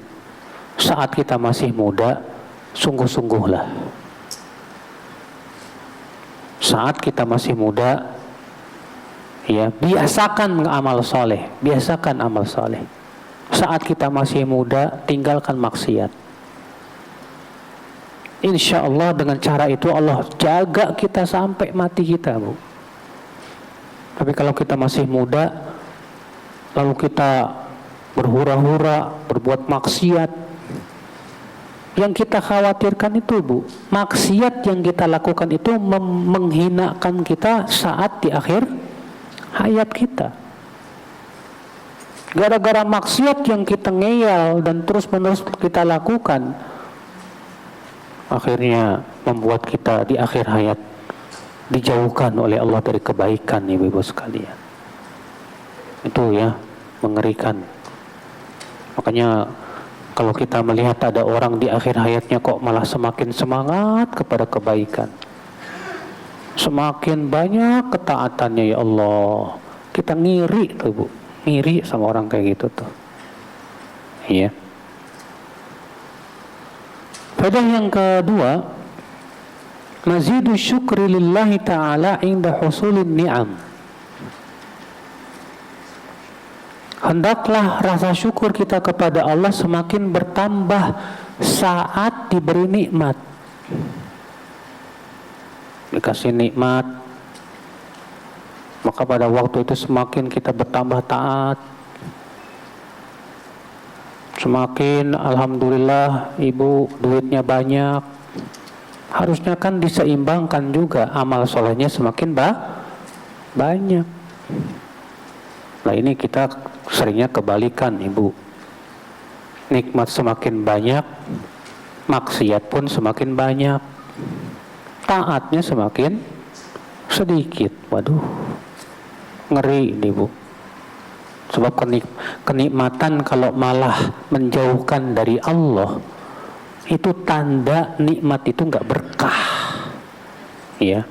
saat kita masih muda, sungguh-sungguhlah. Saat kita masih muda, ya, biasakan amal soleh, biasakan amal soleh. Saat kita masih muda, tinggalkan maksiat. Insya Allah dengan cara itu Allah jaga kita sampai mati kita, Bu. Tapi kalau kita masih muda, lalu kita berhura-hura, berbuat maksiat, yang kita khawatirkan itu, Bu, maksiat yang kita lakukan itu menghinakan kita saat di akhir hayat kita. Gara-gara maksiat yang kita ngeyel dan terus-menerus kita lakukan, akhirnya membuat kita di akhir hayat dijauhkan oleh Allah dari kebaikan, Ibu-ibu sekalian. Itu ya, mengerikan. Makanya kalau kita melihat ada orang di akhir hayatnya kok malah semakin semangat kepada kebaikan, semakin banyak ketaatannya, ya Allah, kita ngiri tuh, Bu, ngiri sama orang kayak gitu tuh. Iya. Faedah yang kedua, mazidu syukri lillahi ta'ala inda husulin ni'am. Hendaklah rasa syukur kita kepada Allah semakin bertambah saat diberi nikmat. Dikasih nikmat, maka pada waktu itu semakin kita bertambah taat, semakin alhamdulillah ibu duitnya banyak. Harusnya kan diseimbangkan juga, amal solehnya semakin banyak. Nah ini kita seringnya kebalikan, Ibu. Nikmat semakin banyak, maksiat pun semakin banyak, taatnya semakin sedikit. Waduh, ngeri nih, Bu. Sebab kenikmatan kalau malah menjauhkan dari Allah, itu tanda nikmat itu nggak berkah, ya.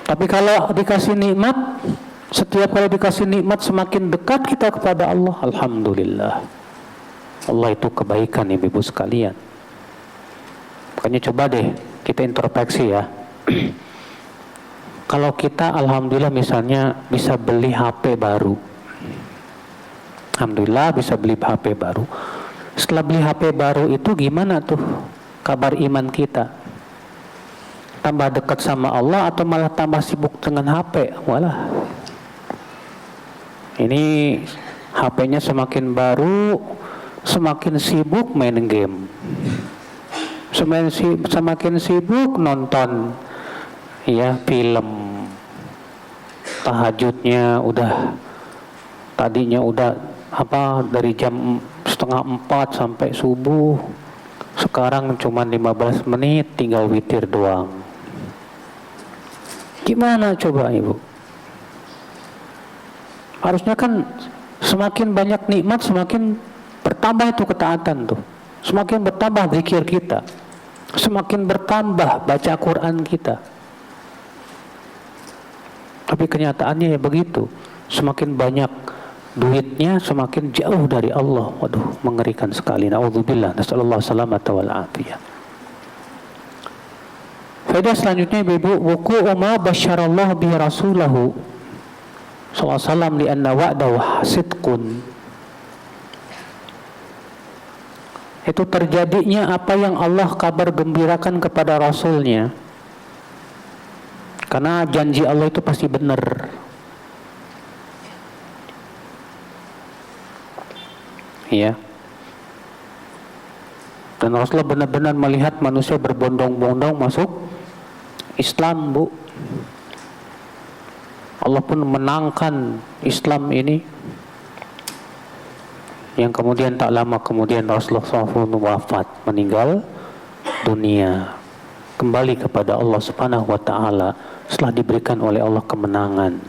Tapi kalau dikasih nikmat, setiap kali dikasih nikmat semakin dekat kita kepada Allah, alhamdulillah. Allah itu kebaikan, ibu-ibu sekalian. Makanya coba deh kita introspeksi ya. Kalau kita alhamdulillah misalnya bisa beli HP baru, alhamdulillah bisa beli HP baru. Setelah beli HP baru itu gimana tuh kabar iman kita? Tambah dekat sama Allah atau malah tambah sibuk dengan HP? Walah, ini HP-nya semakin baru, semakin sibuk main game, semakin sibuk nonton ya film. Tahajudnya udah, tadinya udah dari jam 3:30 sampai subuh, sekarang cuma 15 menit, tinggal witir doang. Gimana coba ibu? Harusnya kan semakin banyak nikmat semakin bertambah itu ketaatan tuh, semakin bertambah zikir kita, semakin bertambah baca Quran kita. Tapi kenyataannya ya begitu, semakin banyak duitnya semakin jauh dari Allah. Waduh, mengerikan sekali. Na'udzubillah, nasallallahu salamata wal afiyah. Faedah selanjutnya Ibu, wuku ma basyarallahu bi rasulahu sallallahu alaihi wasallam li anna wa'dahu sidqun. Itu terjadinya apa yang Allah kabar gembirakan kepada Rasulnya, karena janji Allah itu pasti benar. Ya. Dan Rasulullah benar-benar melihat manusia berbondong-bondong masuk Islam, Bu. Allah pun menangkan Islam ini, yang kemudian tak lama kemudian Rasulullah SAW wafat, meninggal dunia, kembali kepada Allah Subhanahu wa Ta'ala setelah diberikan oleh Allah kemenangan.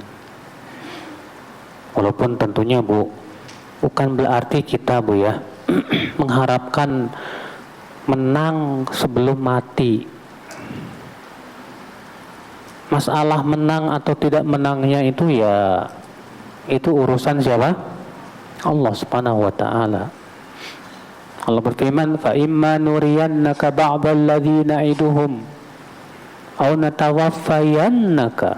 Walaupun tentunya, Bu, bukan berarti kita, Bu, ya mengharapkan menang sebelum mati. Masalah menang atau tidak menangnya itu ya itu urusan siapa? Allah Subhanahu wa Ta'ala. Allah berfirman, fa imma nuriyannaka ba'dal ladzi na'iduhum aw natawaffayannaka.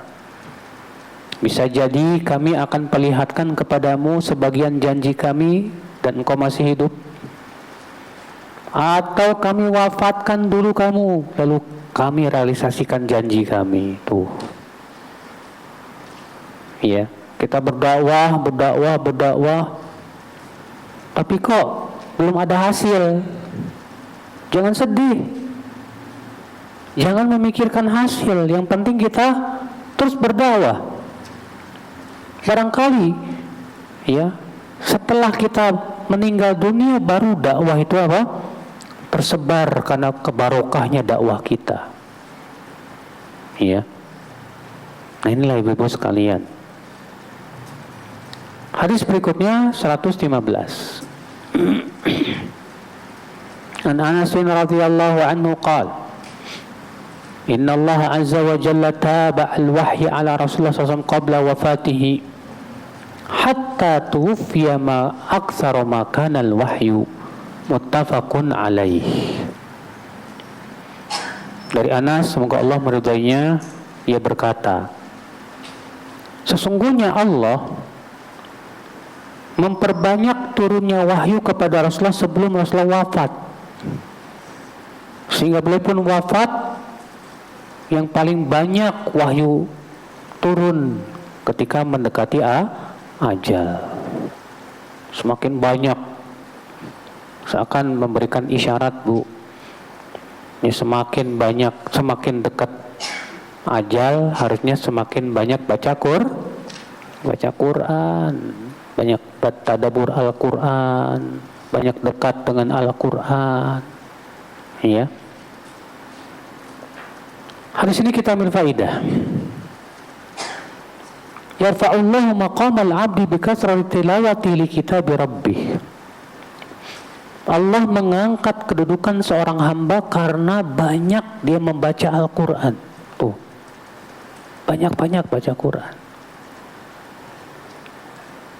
Bisa jadi kami akan perlihatkan kepadamu sebagian janji kami dan engkau masih hidup, atau kami wafatkan dulu kamu lalu kami realisasikan janji kami. Tuh, ya, kita berdakwah, tapi kok belum ada hasil. Jangan sedih, jangan memikirkan hasil. Yang penting kita terus berdakwah. Barangkali, ya, setelah kita meninggal dunia baru dakwah itu apa? Tersebar karena kebarokahnya dakwah kita. Ya. Nah, inilah Ibu-ibu sekalian. Hadis berikutnya 115. An Anas radhiyallahu anhu qala, Inna Allah azza wa jalla taba'a al-wahyi ala Rasulullah SAW qabla wafatihi hatta tuwfiya ma aktsara ma kana al-wahyu muttafaqun alaih. Dari Anas, semoga Allah meridainya, ia berkata, sesungguhnya Allah memperbanyak turunnya wahyu kepada Rasulullah sebelum Rasulullah wafat, sehingga beliau pun wafat yang paling banyak wahyu turun ketika mendekati ajal. Semakin banyak, seakan memberikan isyarat, Bu, ya, semakin banyak, semakin dekat ajal harusnya semakin banyak baca Quran, banyak tadabbur Al-Quran, banyak dekat dengan Al-Quran. Ya. Hadis ini kita ambil faidah. Yarfa'ullahu maqamal 'abdi bi kasrati tilawati li kitabi rabbih. Allah mengangkat kedudukan seorang hamba karena banyak dia membaca Al-Quran. Tuh, banyak-banyak baca Quran.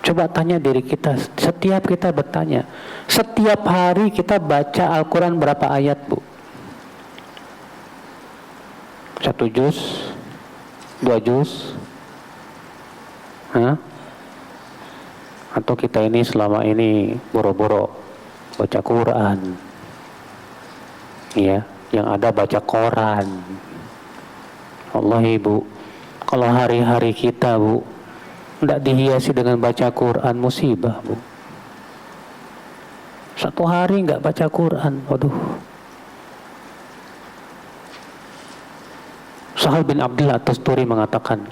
Coba tanya diri kita, setiap kita bertanya, setiap hari kita baca Al-Quran berapa ayat, Bu? 1 juz? 2 juz? Hah? Atau kita ini selama ini boro-boro baca Quran, ya, yang ada baca koran. Allah, Ibu, kalau hari-hari kita, Bu, tidak dihiasi dengan baca Quran, musibah, Bu. Satu hari nggak baca Quran, waduh. Sahal bin Abdullah Tusturi mengatakan,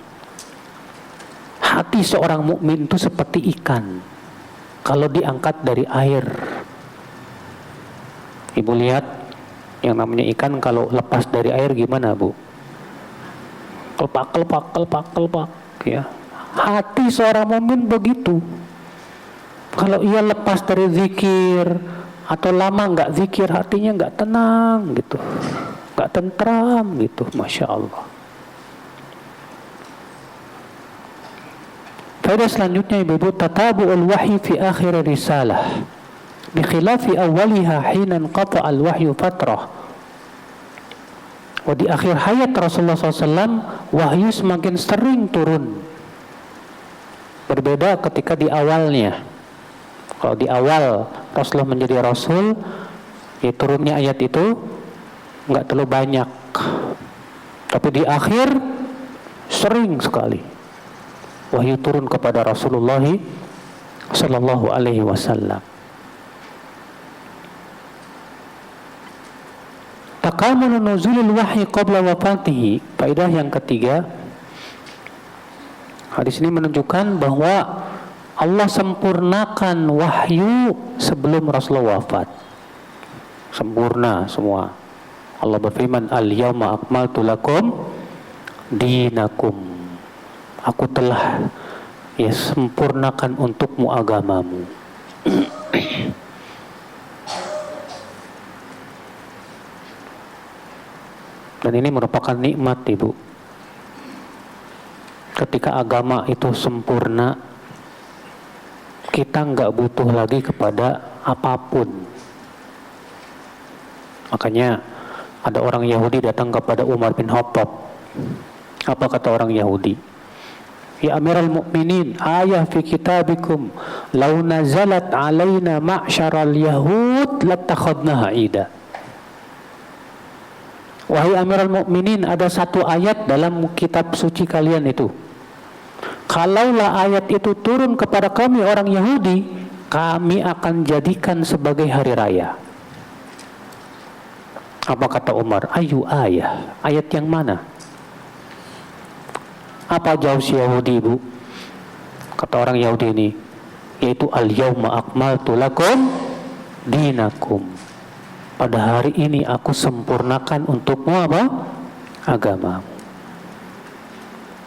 hati seorang mukmin itu seperti ikan kalau diangkat dari air. Ibu lihat, yang namanya ikan kalau lepas dari air gimana, Bu? Kelpak, ya. Hati seorang mukmin begitu. Kalau ia lepas dari zikir atau lama nggak zikir, hatinya nggak tenang gitu, nggak tentram gitu, masya Allah. Faedah selanjutnya Ibu, tatabu'ul wahyi fi akhir risalah bi khilafi awwaliha hina inqata al-wahyu fatrah. Di akhir hayat Rasulullah SAW, wahyu semakin sering turun. Berbeda ketika di awalnya. Kalau di awal Rasulullah menjadi Rasul, ya turunnya ayat itu nggak terlalu banyak. Tapi di akhir sering sekali wahyu turun kepada Rasulullah Sallallahu Alaihi Wasallam. Takamul nuzulul wahyi qabla wafatihi. Faedah yang ketiga, hadis ini menunjukkan bahwa Allah sempurnakan wahyu sebelum Rasulullah wafat. Sempurna semua. Allah berfirman, al-yawma akmaltu lakum dinakum. Aku telah sempurnakan untukmu agamamu. Dan ini merupakan nikmat, Ibu. Ketika agama itu sempurna, kita nggak butuh lagi kepada apapun. Makanya ada orang Yahudi datang kepada Umar bin Khattab. Apa kata orang Yahudi? Ya Amirul Mukminin, ayah fi kitabikum law nazalat alaina ma'syaral yahud latakhadnaha ida. Wahai Amirul Mukminin, ada satu ayat dalam kitab suci kalian itu. Kalaulah ayat itu turun kepada kami orang Yahudi, kami akan jadikan sebagai hari raya. Apa kata Umar? Ayu ayat? Ayat yang mana? Apa jawab si Yahudi, Ibu? Kata orang Yahudi ini, yaitu al-yawma akmaltu lakum dinakum. Pada hari ini aku sempurnakan untukmu apa? Agamamu.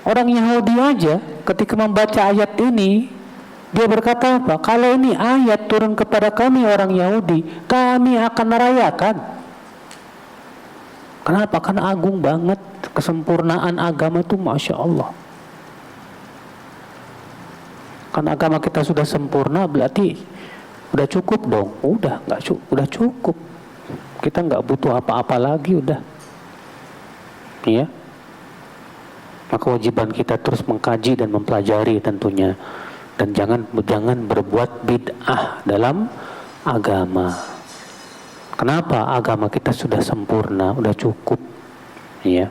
Orang Yahudi aja ketika membaca ayat ini, dia berkata apa? Kalau ini ayat turun kepada kami orang Yahudi, kami akan merayakan. Kenapa? Karena agung banget kesempurnaan agama itu, Masya Allah. Karena agama kita sudah sempurna, berarti udah cukup dong. Udah cukup. Kita nggak butuh apa-apa lagi, udah. Iya. Maka kewajiban kita terus mengkaji dan mempelajari tentunya, dan jangan berbuat bid'ah dalam agama. Kenapa? Agama kita sudah sempurna, udah cukup. Iya.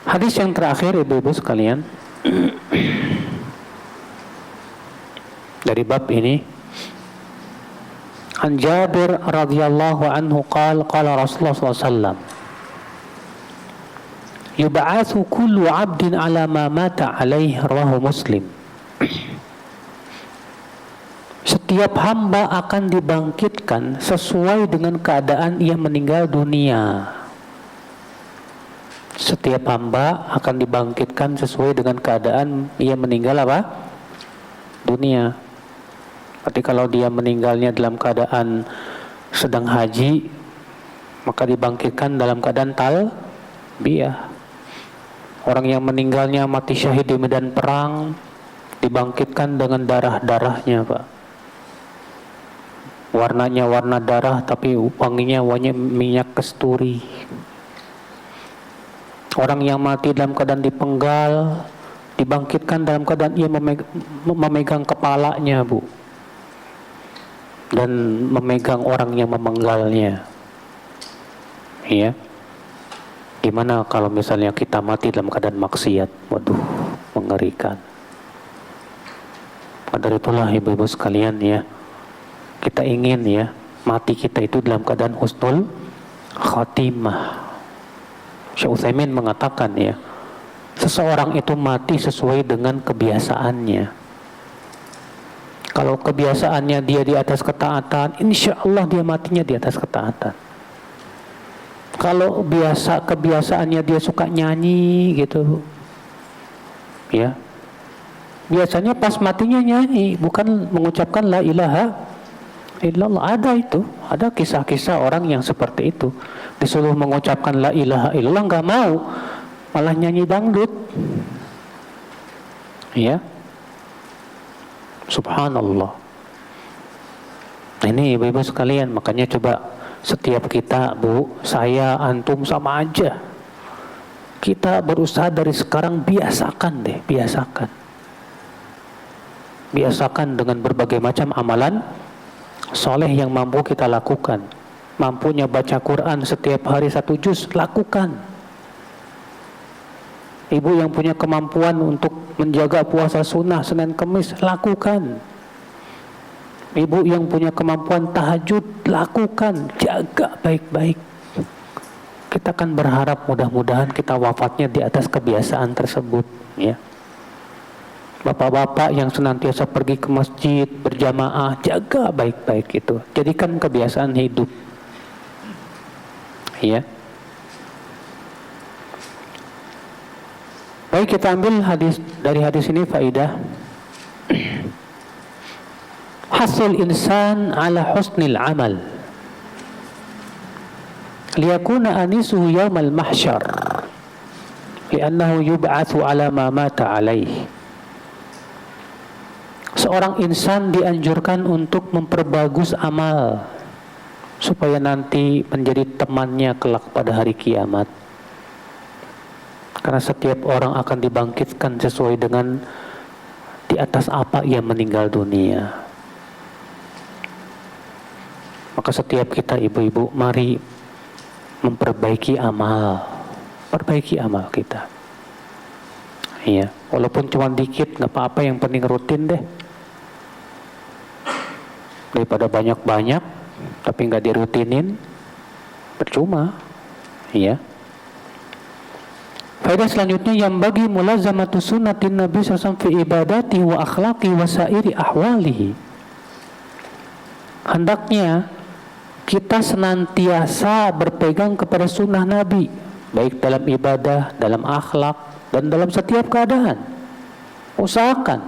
Hadis yang terakhir, ibu-ibu sekalian, dari bab ini, An Jabir radhiyallahu anhu qala Rasulullah sallallahu alaihi wasallam, yub'atsu kullu 'abdin 'ala ma mata 'alaihi, rawahu Muslim. Setiap hamba akan dibangkitkan sesuai dengan keadaan ia meninggal dunia. Setiap hamba akan dibangkitkan sesuai dengan keadaan ia meninggal apa? Dunia. Berarti kalau dia meninggalnya dalam keadaan sedang haji, maka dibangkitkan dalam keadaan talbiyah. Orang yang meninggalnya mati syahid di medan perang, dibangkitkan dengan darah-darahnya, Pak. Warnanya warna darah, tapi wanginya wangi minyak kasturi. Orang yang mati dalam keadaan dipenggal, dibangkitkan dalam keadaan ia memegang kepalanya, Bu, dan memegang orang yang memenggalnya. Iya. Gimana kalau misalnya kita mati dalam keadaan maksiat? Waduh, mengerikan. Pada itulah ibu-ibu sekalian ya, kita ingin ya mati kita itu dalam keadaan husnul khatimah. Syekh Utsaimin mengatakan ya, seseorang itu mati sesuai dengan kebiasaannya. Kalau kebiasaannya dia di atas ketaatan, insya Allah dia matinya di atas ketaatan. Kalau kebiasaannya dia suka nyanyi gitu, ya, biasanya pas matinya nyanyi, bukan mengucapkan la ilaha illallah. Ada kisah-kisah orang yang seperti itu, disuruh mengucapkan la ilaha illallah nggak mau, malah nyanyi dangdut. Ya, subhanallah. Nah, ini ibu-ibu sekalian, makanya coba setiap kita, Bu, saya, antum sama aja. Kita berusaha dari sekarang biasakan deh, biasakan. Biasakan dengan berbagai macam amalan soleh yang mampu kita lakukan. Mampunya baca Quran setiap hari 1 juz, lakukan. Ibu yang punya kemampuan untuk menjaga puasa sunnah Senin Kemis, lakukan. Ibu yang punya kemampuan tahajud, lakukan. Jaga baik-baik. Kita kan berharap mudah-mudahan kita wafatnya di atas kebiasaan tersebut, ya. Bapak-bapak yang senantiasa pergi ke masjid berjamaah, jaga baik-baik itu. Jadikan kebiasaan hidup. Ya. Baik, kita ambil dari hadis ini faidah. Hasul insan ala husnil amal liyakuna anisuhu yawmal mahsyar li'annahu yub'atsu ala ma mata alaih. Seorang insan dianjurkan untuk memperbagus amal supaya nanti menjadi temannya kelak pada hari kiamat. Karena setiap orang akan dibangkitkan sesuai dengan di atas apa ia meninggal dunia. Maka setiap kita ibu-ibu, mari memperbaiki amal. Perbaiki amal kita. Iya, walaupun cuma dikit, gak apa-apa, yang penting rutin deh. Daripada banyak-banyak tapi gak dirutinin, percuma. Iya. Faedah selanjutnya, yang bagi mulazamatu sunnatin Nabi SAW fi ibadati wa akhlaqi wa sairi ahwalihi. Hendaknya kita senantiasa berpegang kepada sunnah Nabi, baik dalam ibadah, dalam akhlak, dan dalam setiap keadaan. Usahakan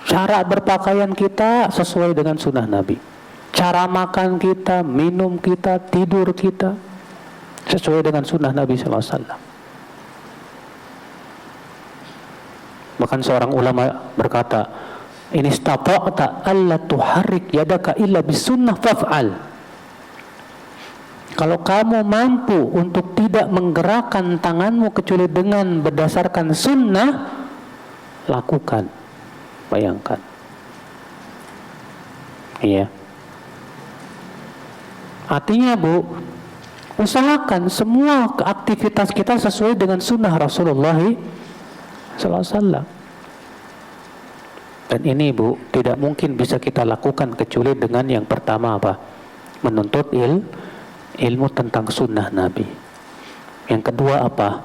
cara berpakaian kita sesuai dengan sunnah Nabi. Cara makan kita, minum kita, tidur kita sesuai dengan sunnah Nabi SAW. Bahkan seorang ulama berkata, "In istata'ta alla tuharrik yadaka illa bisunnah faf'al." Kalau kamu mampu untuk tidak menggerakkan tanganmu kecuali dengan berdasarkan sunnah, lakukan. Bayangkan. Iya. Artinya, Bu, usahakan semua aktivitas kita sesuai dengan sunnah Rasulullah SAW. Dan ini, Bu, tidak mungkin bisa kita lakukan kecuali dengan yang pertama apa? Menuntut ilmu tentang sunnah Nabi. Yang kedua apa?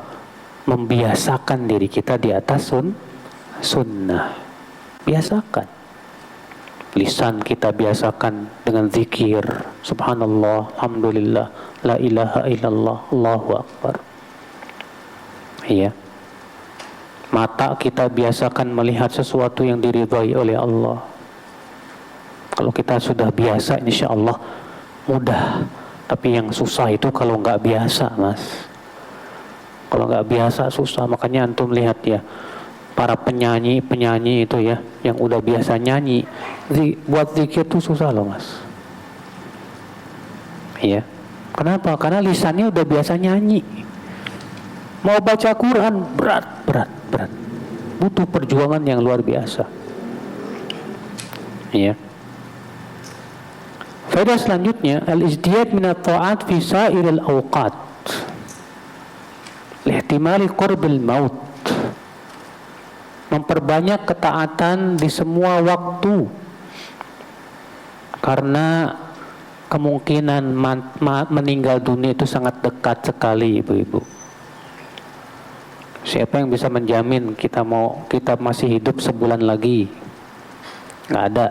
Membiasakan diri kita di atas sunnah. Biasakan. Lisan kita biasakan dengan zikir, subhanallah, alhamdulillah, la ilaha illallah, Allahu akbar. Iya. Mata kita biasakan melihat sesuatu yang diridhai oleh Allah. Kalau kita sudah biasa, insya Allah mudah. Tapi yang susah itu kalau nggak biasa, Mas. Kalau nggak biasa susah. Makanya antum lihat ya, para penyanyi itu ya, yang udah biasa nyanyi, buat zikir tuh susah loh, Mas. Iya. Kenapa? Karena lisannya udah biasa nyanyi. Mau baca Quran berat. Butuh perjuangan yang luar biasa. Iya. Faedah selanjutnya, al-izdiyad min at-ta'at fi sa'iril awqat lihtimali qurbil maut. Memperbanyak ketaatan di semua waktu karena kemungkinan meninggal dunia itu sangat dekat sekali, ibu-ibu. Siapa yang bisa menjamin kita masih hidup sebulan lagi? Nggak ada.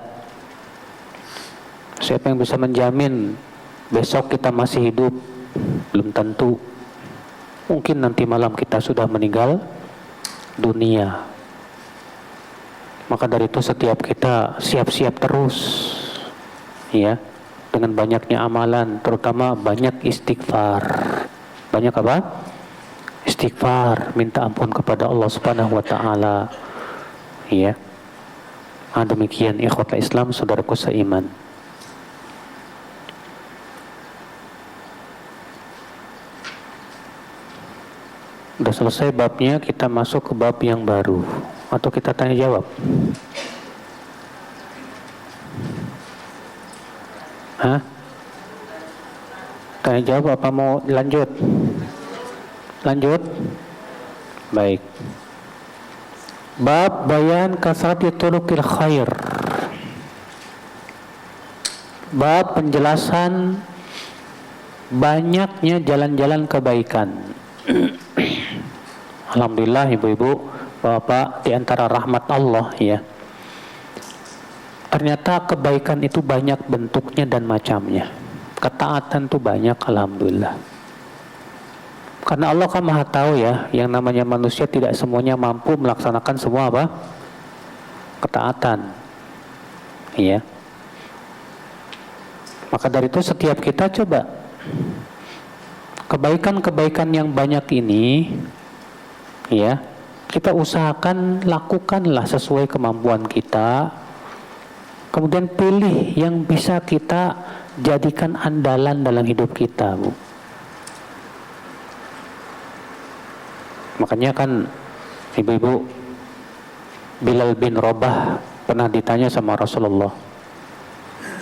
Siapa yang bisa menjamin besok kita masih hidup? Belum tentu. Mungkin nanti malam kita sudah meninggal dunia. Maka dari itu setiap kita siap-siap terus, ya, dengan banyaknya amalan, terutama banyak istighfar. Banyak apa? Istighfar, minta ampun kepada Allah Subhanahu wa taala. Ya. Demikian ikhwatul Islam, saudaraku seiman. Udah selesai babnya, kita masuk ke bab yang baru. Atau kita tanya jawab? Hah? Tanya jawab apa mau lanjut? Lanjut? Baik. Bab bayan kasrati turuqil khair. Bab penjelasan banyaknya jalan-jalan kebaikan. Alhamdulillah ibu-ibu, bapak, di antara rahmat Allah ya. Ternyata kebaikan itu banyak bentuknya dan macamnya. Ketaatan itu banyak, alhamdulillah. Karena Allah kan maha tahu ya, yang namanya manusia tidak semuanya mampu melaksanakan semua apa? Ketaatan. Iya. Maka dari itu setiap kita coba kebaikan-kebaikan yang banyak ini, ya, kita usahakan lakukanlah sesuai kemampuan kita. Kemudian pilih yang bisa kita jadikan andalan dalam hidup kita, Bu. Makanya kan ibu-ibu, Bilal bin Rabah pernah ditanya sama Rasulullah,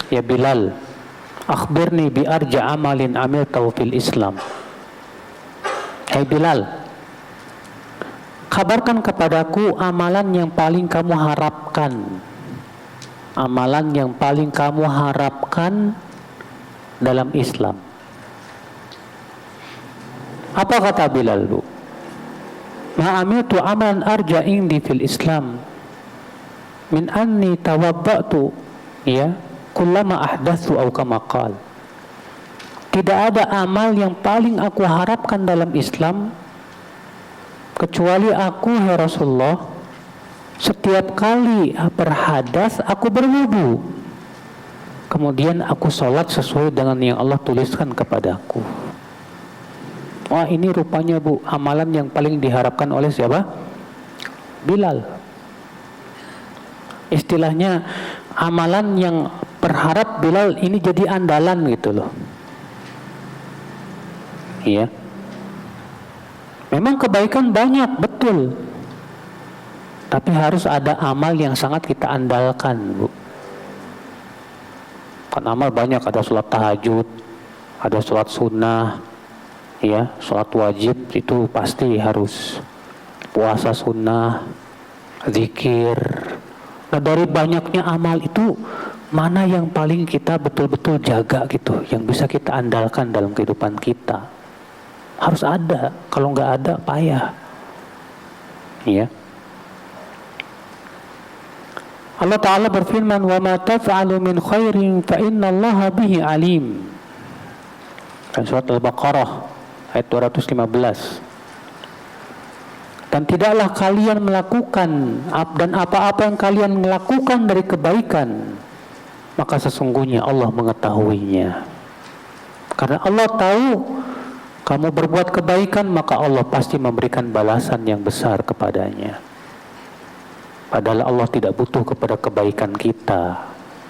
ya Bilal, akhbirni bi arja amalin amiltahu fil Islam. Hai Bilal, kabarkan kepadaku amalan yang paling kamu harapkan. Amalan yang paling kamu harapkan dalam Islam. Apa kata Bilal, Bu? Ma'amiltu amalan arja indi fil Islam min anni tawabba'tu ya kullama ahdatsu au kama qal. Tidak ada amal yang paling aku harapkan dalam Islam kecuali aku, ya Rasulullah, setiap kali berhadas aku berwudu, kemudian aku sholat sesuai dengan yang Allah tuliskan kepadaku. Wah, ini rupanya, Bu, amalan yang paling diharapkan oleh siapa? Bilal. Istilahnya amalan yang berharap Bilal ini jadi andalan gitu loh. Iya. Memang kebaikan banyak, betul. Tapi harus ada amal yang sangat kita andalkan, Bu. Kan amal banyak, ada sholat tahajud, ada sholat sunnah, ya, sholat wajib itu pasti harus, puasa sunnah, zikir. Nah, dari banyaknya amal itu, mana yang paling kita betul-betul jaga gitu, yang bisa kita andalkan dalam kehidupan kita? Harus ada, kalau nggak ada payah. Ya. Allah Ta'ala berfirman, wa ma taf'alu min khairin fa innallaha bihi alim. Dan surat Al-Baqarah ayat 215. Dan tidaklah kalian melakukan, dan apa-apa yang kalian melakukan dari kebaikan, maka sesungguhnya Allah mengetahuinya. Karena Allah tahu kamu berbuat kebaikan, maka Allah pasti memberikan balasan yang besar kepadanya. Padahal Allah tidak butuh kepada kebaikan kita.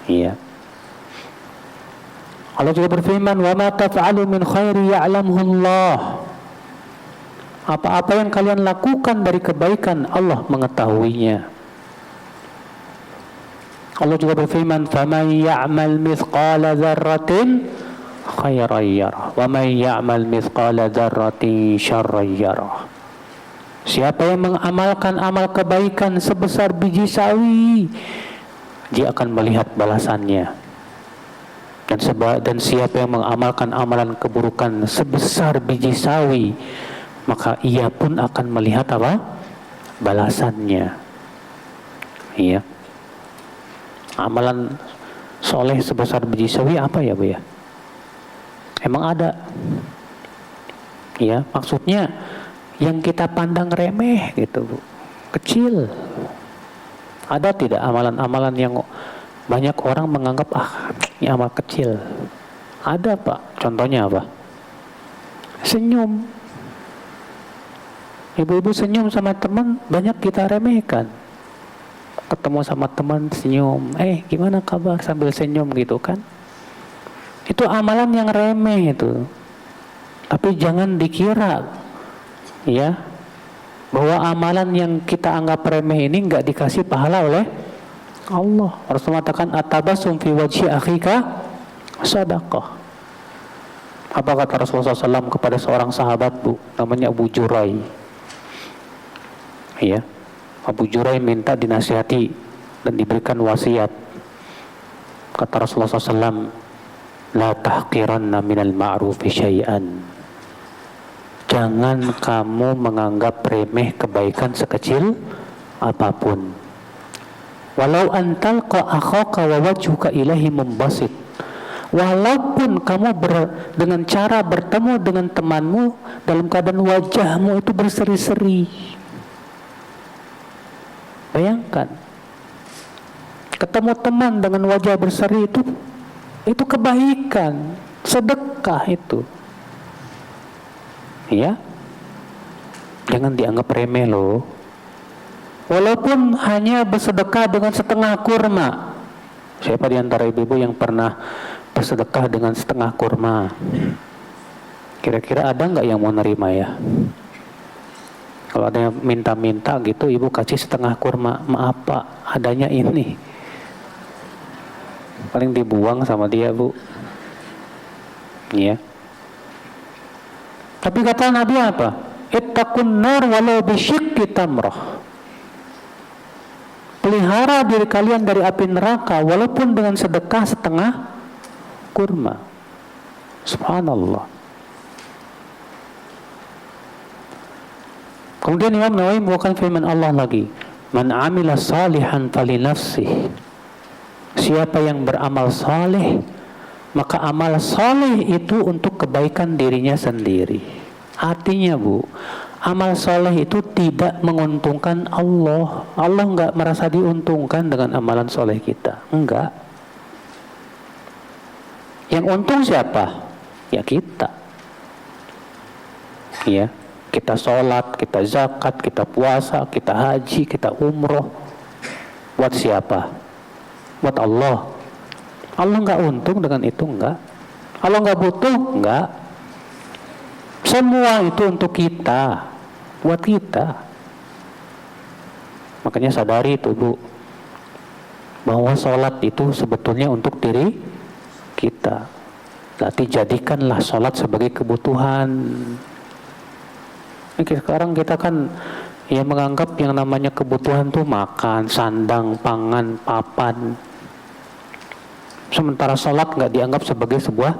Ya. Allah juga berfirman, wa ma taf'alu min khairi ya'lamuhu Allah. Apa-apa yang kalian lakukan dari kebaikan, Allah mengetahuinya. Allah juga berfirman, faman ya'mal mithqala dzarratin khairan yarah wa man ya'mal mithqala dzarratin syarran yarah. Siapa yang mengamalkan amal kebaikan sebesar biji sawi, dia akan melihat balasannya. Dan siapa yang mengamalkan amalan keburukan sebesar biji sawi, maka ia pun akan melihat apa? Balasannya. Iya. Amalan soleh sebesar biji sawi apa ya, Bu ya? Emang ada? Iya, maksudnya yang kita pandang remeh gitu, Bu. Kecil. Ada tidak amalan-amalan yang banyak orang menganggap ini amal kecil? Ada, Pak. Contohnya apa? Senyum. Ibu-ibu senyum sama teman, banyak kita remehkan. ketemu sama teman senyum, gimana kabar sambil senyum gitu kan. Itu amalan yang remeh itu. Tapi jangan dikira ya bahwa amalan yang kita anggap remeh ini enggak dikasih pahala oleh Allah. Rasulullah mengatakan atabasum fi wajhi akhika sadaqah. Apa kata Rasulullah SAW kepada seorang sahabat, Bu, namanya Abu Jurai. Ya, Abu Jurai minta dinasihati dan diberikan wasiat. Kata Rasulullah SAW, la tahqiranna minal ma'rufi syai'an. Jangan kamu menganggap remeh kebaikan sekecil apapun. Walau antalqa akhaka wa wajhuka ilahi mumbasit. Walaupun kamu dengan cara bertemu dengan temanmu dalam keadaan wajahmu itu berseri-seri. Bayangkan, ketemu teman dengan wajah berseri itu kebaikan, sedekah itu. Ya, jangan dianggap remeh loh. Walaupun hanya bersedekah dengan setengah kurma. Siapa di antara ibu-ibu yang pernah bersedekah dengan setengah kurma? Kira-kira ada nggak yang mau nerima ya? Kalau ada yang minta-minta gitu, ibu kasih setengah kurma. Maaf Pak, adanya ini. Paling dibuang sama dia, Bu. Ya. Tapi kata Nabi apa? Ittaqun nar walau bisyikki tamrah. Pelihara diri kalian dari api neraka walaupun dengan sedekah setengah kurma. Subhanallah. Kemudian Imam Nawawi membawakan firman Allah lagi, man amila salihan fali nafsih. Siapa yang beramal saleh, maka amal saleh itu untuk kebaikan dirinya sendiri. Artinya, Bu, amal saleh itu tidak menguntungkan Allah. Allah enggak merasa diuntungkan dengan amalan saleh kita. Enggak. Yang untung siapa? Ya kita. Ya, kita sholat, kita zakat, kita puasa, kita haji, kita umroh. Buat siapa? Buat Allah. Allah enggak untung dengan itu, enggak. Allah enggak butuh, enggak. Semua itu untuk kita, buat kita. Makanya sadari itu, Bu, bahwa sholat itu sebetulnya untuk diri kita. Berarti jadikanlah sholat sebagai kebutuhan. Sekarang kita kan ya menganggap yang namanya kebutuhan tuh makan, sandang, pangan, papan. Sementara sholat nggak dianggap sebagai sebuah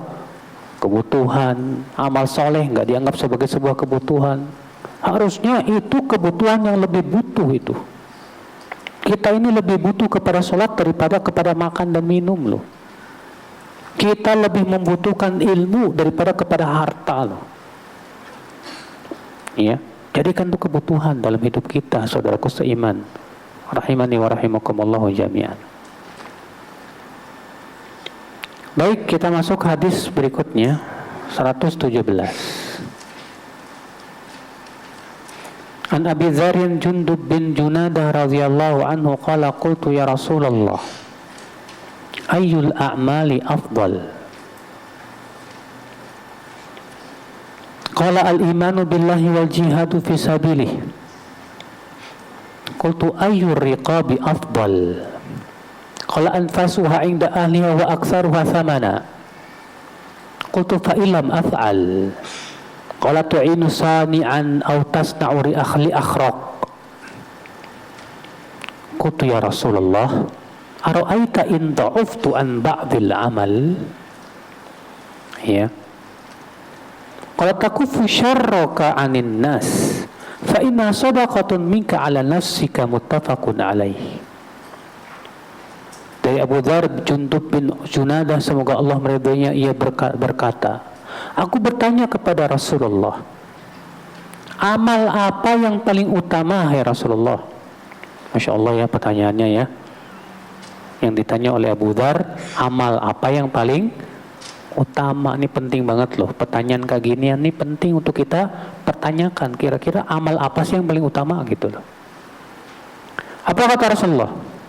kebutuhan, amal soleh nggak dianggap sebagai sebuah kebutuhan. Harusnya itu kebutuhan yang lebih butuh itu. Kita ini lebih butuh kepada sholat daripada kepada makan dan minum loh. Kita lebih membutuhkan ilmu daripada kepada harta loh. Ya, jadikan itu kebutuhan dalam hidup kita, saudaraku seiman. Rahimani wa rahimakumullahu jami'an. Baik, kita masuk hadis berikutnya 117. An Abi Dzar Jundub bin Junadah radhiyallahu anhu qala qultu ya Rasulullah ayyul a'mali afdal? Qala al-imanu billahi wal jihadu fi sabilih. Qultu ayyur riqabi afdal? Qala anfasuha inda ahliha wa aktsaruha thamana. Qultu fa illam af'al. Qala tu'inu sani'an aw tasna'u li akhraq. Qultu ya Rasulullah ara'aita in da'uftu an ba'dil amal? Ya. Qala takufu syarraka 'anin nas fa inna sadaqatun minka 'ala nafsika muttafaqun 'alaihi. Dari Abu Dzar Jundub bin Junadah, semoga Allah meridhoinya, ia berkata, aku bertanya kepada Rasulullah, amal apa yang paling utama ya Rasulullah? Masya Allah ya pertanyaannya ya. Yang ditanya oleh Abu Dzar, amal apa yang paling utama? Ini penting banget loh. Pertanyaan kayak ginian ini penting untuk kita pertanyakan. Kira-kira amal apa sih yang paling utama gitu loh. Apa kata Rasulullah?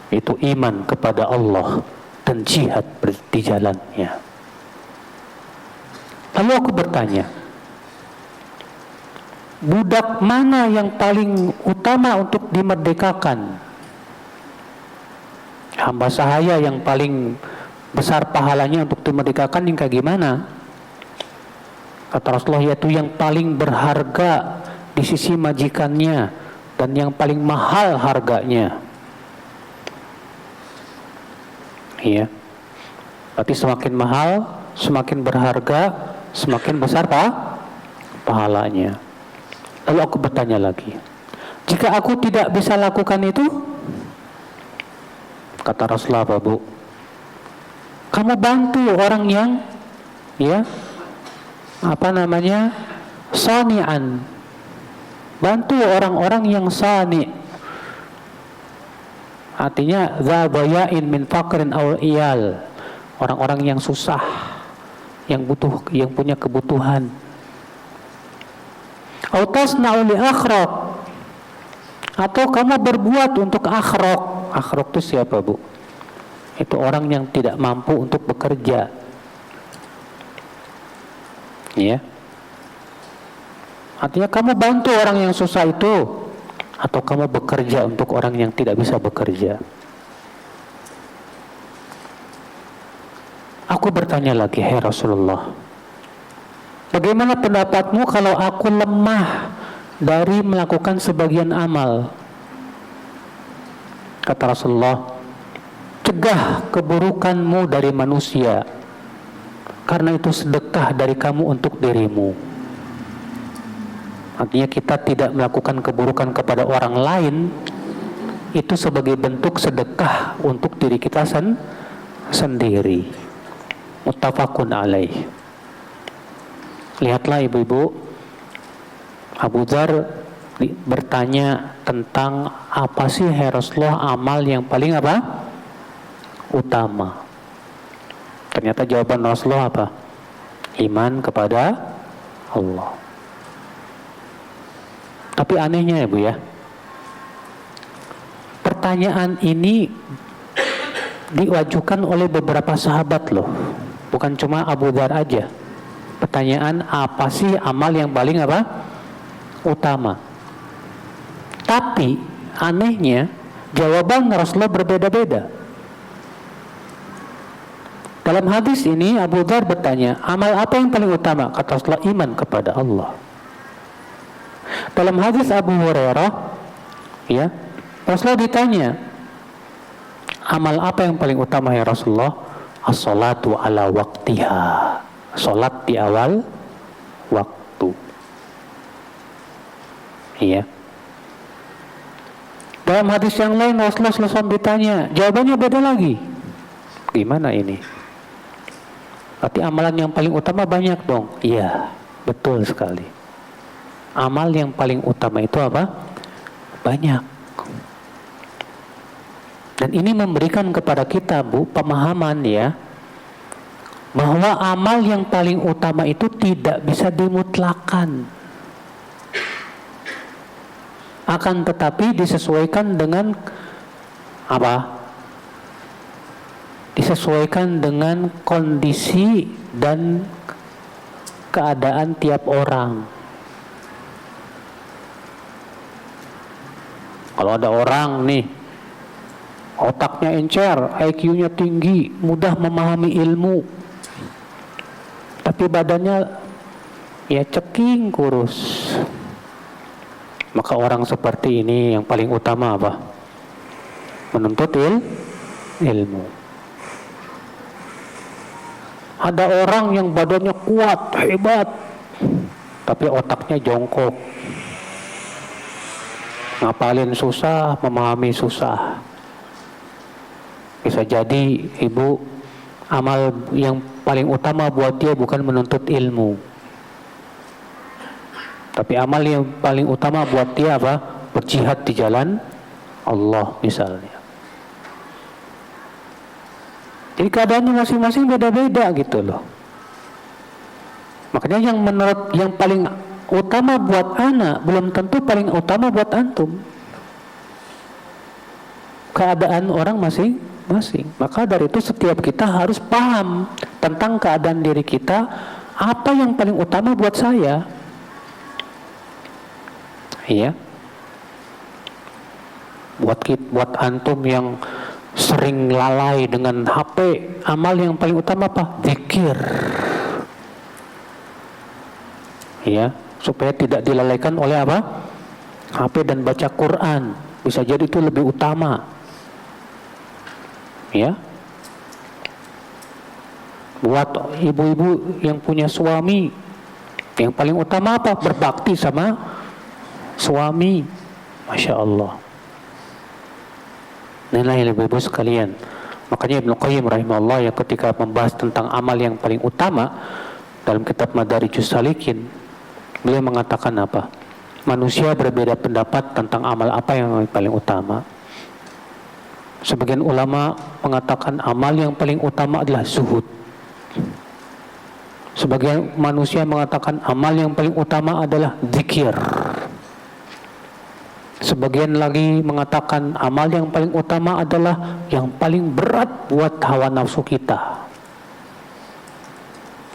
Itu iman kepada Allah dan jihad di jalannya. Lalu aku bertanya, budak mana yang paling utama untuk dimerdekakan? Hamba sahaya yang paling besar pahalanya untuk dimerdekakan yang kayak gimana? Kata Rasulullah, yaitu yang paling berharga di sisi majikannya dan yang paling mahal harganya. Iya. Berarti semakin mahal, semakin berharga, semakin besar pahalanya. Lalu aku bertanya lagi, jika aku tidak bisa lakukan itu, kata Rasulullah, apa Bu? Kamu bantu orang yang sani'an. Bantu orang-orang yang sani'. Artinya zabaya'in min faqrin aw iyal. Orang-orang yang susah, yang butuh, yang punya kebutuhan. Aw tasna'u li akhraq. Atau kamu berbuat untuk akhraq. Akhraq itu siapa, Bu? Itu orang yang tidak mampu untuk bekerja. Ya. Artinya kamu bantu orang yang susah itu, atau kamu bekerja untuk orang yang tidak bisa bekerja. Aku bertanya lagi, hai Rasulullah, bagaimana pendapatmu kalau aku lemah dari melakukan sebagian amal? Kata Rasulullah, cegah keburukanmu dari manusia, karena itu sedekah dari kamu untuk dirimu. Artinya kita tidak melakukan keburukan kepada orang lain, itu sebagai bentuk sedekah untuk diri kita sendiri. Muttafaqun alaih. Lihatlah ibu-ibu, Abu Dzar bertanya tentang apa sih Rasulullah amal yang paling utama. Ternyata jawaban Rasulullah apa? Iman kepada Allah. Tapi anehnya ya Bu ya, pertanyaan ini diwajukan oleh beberapa sahabat loh, bukan cuma Abu Dzar aja. Pertanyaan apa sih amal yang paling utama? Tapi anehnya jawaban Rasulullah berbeda-beda. Dalam hadis ini Abu Dzar bertanya, amal apa yang paling utama? Kata Rasulullah, iman kepada Allah. Dalam hadis Abu Hurairah, ya, Rasulullah ditanya, amal apa yang paling utama ya Rasulullah? As-salatu ala waqtiha. Salat di awal waktu. Iya. Dalam hadis yang lain Rasulullah SAW ditanya, jawabannya beda lagi. Gimana ini? Berarti amalan yang paling utama banyak dong. Iya, betul sekali. Amal yang paling utama itu apa? Banyak. Dan ini memberikan kepada kita Bu pemahaman ya, bahwa amal yang paling utama itu tidak bisa dimutlakan. Akan tetapi disesuaikan dengan apa? Disesuaikan dengan kondisi dan keadaan tiap orang. Kalau ada orang nih, otaknya encer, IQ-nya tinggi, mudah memahami ilmu, tapi badannya ya ceking kurus, maka orang seperti ini yang paling utama apa? Menuntut ilmu. Ada orang yang badannya kuat, hebat, tapi otaknya jongkok, ngapalin susah, memahami susah. Bisa jadi ibu, amal yang paling utama buat dia bukan menuntut ilmu, tapi amal yang paling utama buat dia apa? Berjihad di jalan Allah misalnya. Jadi keadaannya masing-masing beda-beda gitu loh. Makanya yang menurut yang paling utama buat anak belum tentu paling utama buat antum. keadaan orang masing-masing. Maka dari itu setiap kita harus paham tentang keadaan diri kita, apa yang paling utama buat saya. Iya. Buat antum yang sering lalai dengan HP, amal yang paling utama apa? Zikir. Ya, supaya tidak dilalaikan oleh apa? HP dan baca Quran. Bisa jadi itu lebih utama. Ya. Buat ibu-ibu yang punya suami, yang paling utama apa? Berbakti sama suami. Masya Allah. Inilah ibu-ibu sekalian. Makanya Ibnu Qayyim rahimahullah yang ketika membahas tentang amal yang paling utama dalam kitab Madarijus Salikin, beliau mengatakan apa? Manusia berbeda pendapat tentang amal apa yang paling utama. Sebagian ulama mengatakan amal yang paling utama adalah zuhud. Sebagian manusia mengatakan amal yang paling utama adalah zikir. Sebagian lagi mengatakan amal yang paling utama adalah yang paling berat buat hawa nafsu kita.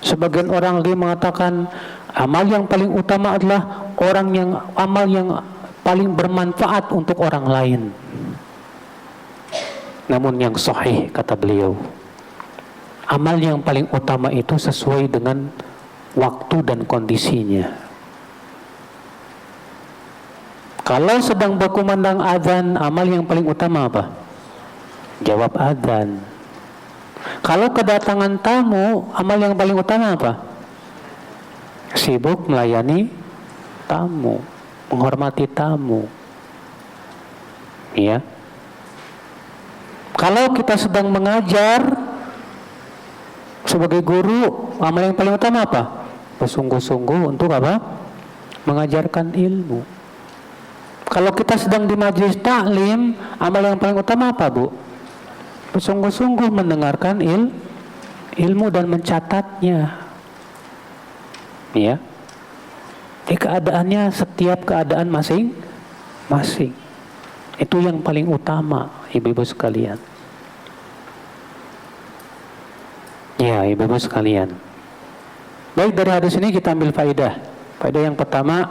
Sebagian orang lagi mengatakan amal yang paling utama adalah amal yang paling bermanfaat untuk orang lain. Namun yang sahih kata beliau, amal yang paling utama itu sesuai dengan waktu dan kondisinya. Kalau sedang berkumandang azan, amal yang paling utama apa? Jawab azan. Kalau kedatangan tamu, amal yang paling utama apa? Sibuk melayani tamu, menghormati tamu. Ya. Kalau kita sedang mengajar sebagai guru, amal yang paling utama apa? Bersungguh-sungguh untuk apa? Mengajarkan ilmu. Kalau kita sedang di majelis taklim, amal yang paling utama apa, Bu? Bersungguh-sungguh mendengarkan ilmu dan mencatatnya. Ya. Di keadaannya, setiap keadaan masing-masing. Itu yang paling utama, ibu-ibu sekalian. Ya, ibu-ibu sekalian. Baik, dari hadis ini kita ambil faedah. Faedah yang pertama,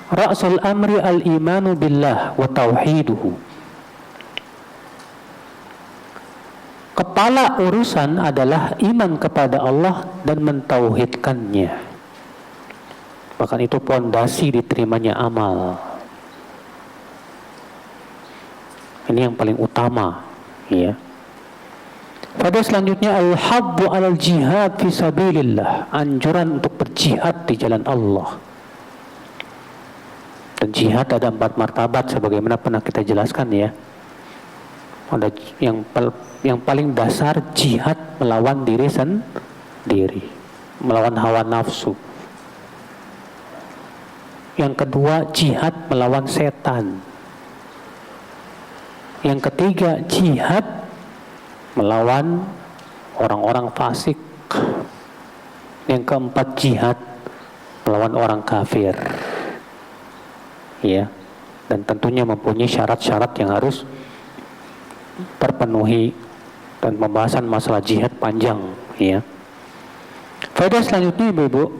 Ra'sul amri al-imanu billah wa tauhiduhu. Kepala urusan adalah iman kepada Allah dan mentauhidkannya. Bahkan itu pondasi diterimanya amal. Ini yang paling utama, ya. Pada selanjutnya al-habbu alal jihad fi sabilillah, anjuran untuk berjihad di jalan Allah. Dan jihad ada 4 martabat sebagaimana pernah kita jelaskan, ya. Ada yang paling dasar, jihad melawan diri sendiri, melawan hawa nafsu. Yang kedua, jihad melawan setan. Yang ketiga, jihad melawan orang-orang fasik. Yang keempat, jihad melawan orang kafir. Ya, dan tentunya mempunyai syarat-syarat yang harus terpenuhi, dan pembahasan masalah jihad panjang, ya. Faedah selanjutnya, Ibu-ibu,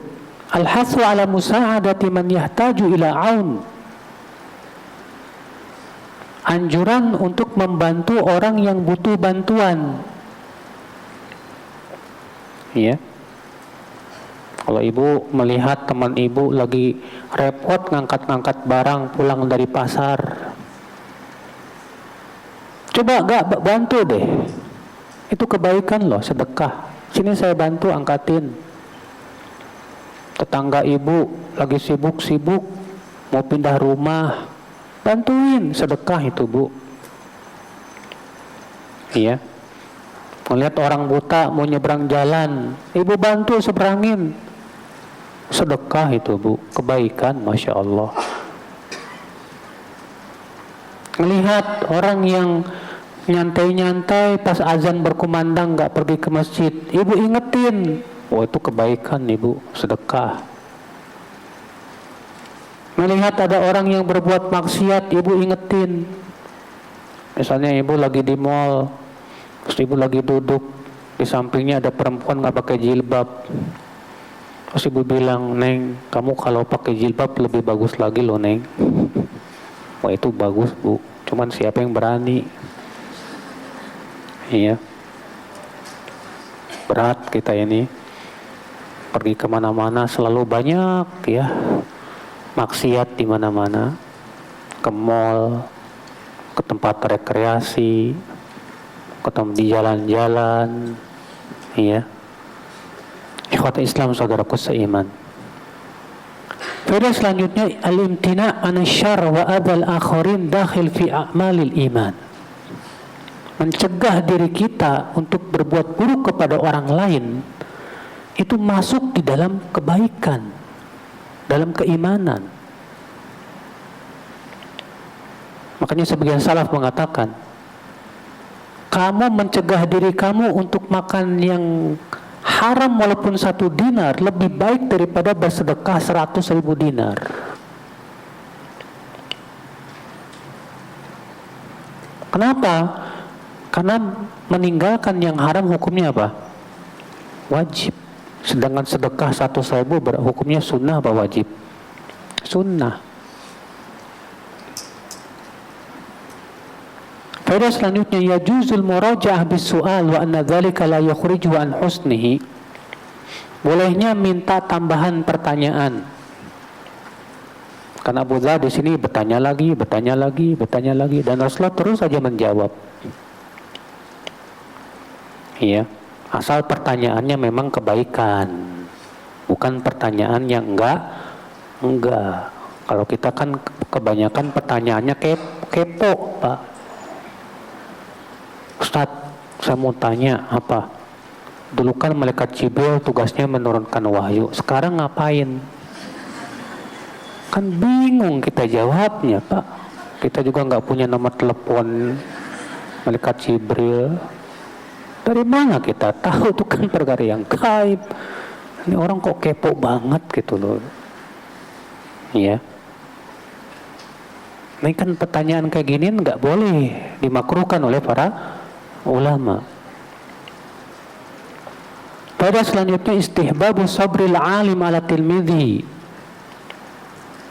al-hasu ala musa'adati man yahtaju ila aun. Anjuran untuk membantu orang yang butuh bantuan. Ya. Kalau ibu melihat teman ibu lagi repot ngangkat-ngangkat barang pulang dari pasar, coba gak bantu deh. Itu kebaikan loh, sedekah. Sini saya bantu angkatin. Tetangga ibu lagi sibuk-sibuk mau pindah rumah, bantuin, sedekah itu, Bu. Iya. Melihat orang buta mau nyebrang jalan, ibu bantu seberangin. Sedekah itu, Bu, kebaikan, Masya Allah. Melihat orang yang nyantai-nyantai pas azan berkumandang gak pergi ke masjid, ibu ingetin, oh itu kebaikan, Ibu, sedekah. Melihat ada orang yang berbuat maksiat, ibu ingetin, Misalnya ibu lagi di mall, terus ibu lagi duduk, di sampingnya ada perempuan nggak pakai jilbab. Terus ibu bilang, "Neng, kamu kalau pakai jilbab lebih bagus lagi loh, Neng." Wah, itu bagus, Bu. Cuman siapa yang berani? Iya. Berat kita ini. Pergi kemana-mana selalu banyak ya maksiat di mana-mana. Ke mall, ke tempat rekreasi, ketemu di jalan-jalan, iya. Ikhwata Islam, saudaraku seiman. Faedah selanjutnya, al-imtina' anasyar wa adal akharin dakhil fi a'malil iman. Mencegah diri kita untuk berbuat buruk kepada orang lain itu masuk di dalam kebaikan, dalam keimanan. Makanya sebagian salaf mengatakan, kamu mencegah diri kamu untuk makan yang haram walaupun 1 dinar lebih baik daripada bersedekah 100.000 dinar. Kenapa? Karena meninggalkan yang haram hukumnya apa? Wajib. Sedangkan sedekah 100.000 hukumnya sunnah apa wajib? Sunnah. Faedah selanjutnya, yajuzul muraja'ah bis-su'al wa anna dzalika la yukhriju an husnihi. Bolehnya minta tambahan pertanyaan. Karena Abu Dzar di sini bertanya lagi, dan Rasulullah terus saja menjawab. Iya, asal pertanyaannya memang kebaikan, bukan pertanyaan yang enggak. Kalau kita kan kebanyakan pertanyaannya kepo, Pak. Ustaz, saya mau tanya apa? Dulu kan malaikat Jibril tugasnya menurunkan wahyu. Sekarang ngapain? Kan bingung kita jawabnya, Pak. Kita juga nggak punya nomor telepon malaikat Jibril. Dari mana kita tahu? Itu kan perkara yang gaib. Ini orang kok kepo banget gitu loh. Iya. Ini kan pertanyaan kayak gini nggak boleh dimakruhkan oleh para ulama. Pada selanjutnya, istihbabu sabril alim ala tilmidhi.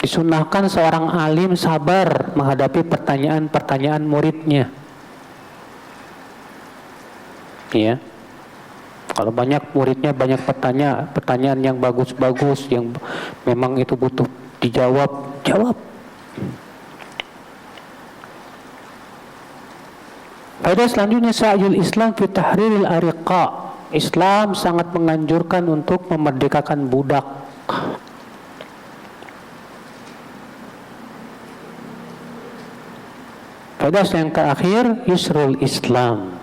Disunnahkan seorang alim sabar menghadapi pertanyaan-pertanyaan muridnya. Ya. Kalau banyak muridnya banyak pertanyaan yang bagus-bagus yang memang itu butuh dijawab, jawab. Faedah selanjutnya, sa'yul Islam fi tahriril ariqa. Islam sangat menganjurkan untuk memerdekakan budak. Faedah yang terakhir, yusrul Islam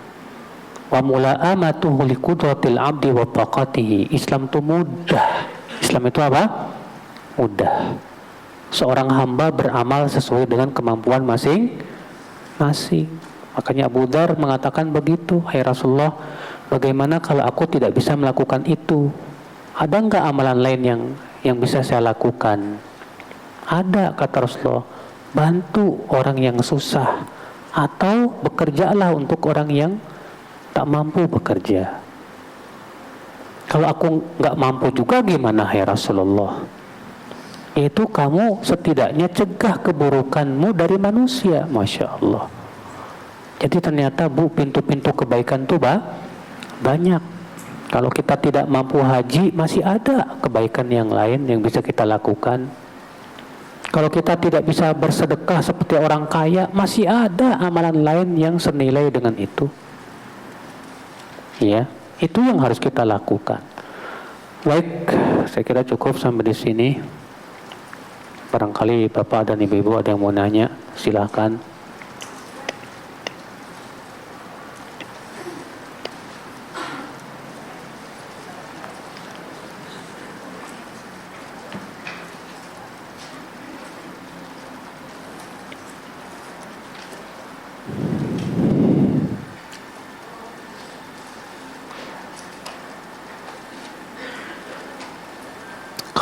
wa mula'amatuhu li qudratil abdi wa taqatihi. Islam itu mudah. Islam itu apa? Mudah. Seorang hamba beramal sesuai dengan kemampuan masing-masing. Makanya Abu Dzar mengatakan begitu, "Hai Rasulullah, bagaimana kalau aku tidak bisa melakukan itu? Ada enggak amalan lain yang bisa saya lakukan?" Ada, kata Rasulullah. Bantu orang yang susah, atau bekerjalah untuk orang yang tak mampu bekerja. Kalau aku nggak mampu juga gimana, hai Rasulullah? Itu kamu setidaknya cegah keburukanmu dari manusia. Masya Allah. Jadi ternyata Bu, pintu-pintu kebaikan itu banyak. Kalau kita tidak mampu haji, masih ada kebaikan yang lain yang bisa kita lakukan. Kalau kita tidak bisa bersedekah seperti orang kaya, masih ada amalan lain yang senilai dengan itu. Ya, itu yang harus kita lakukan. Baik, saya kira cukup sampai di sini. Barangkali Bapak dan Ibu-ibu ada yang mau nanya, silakan.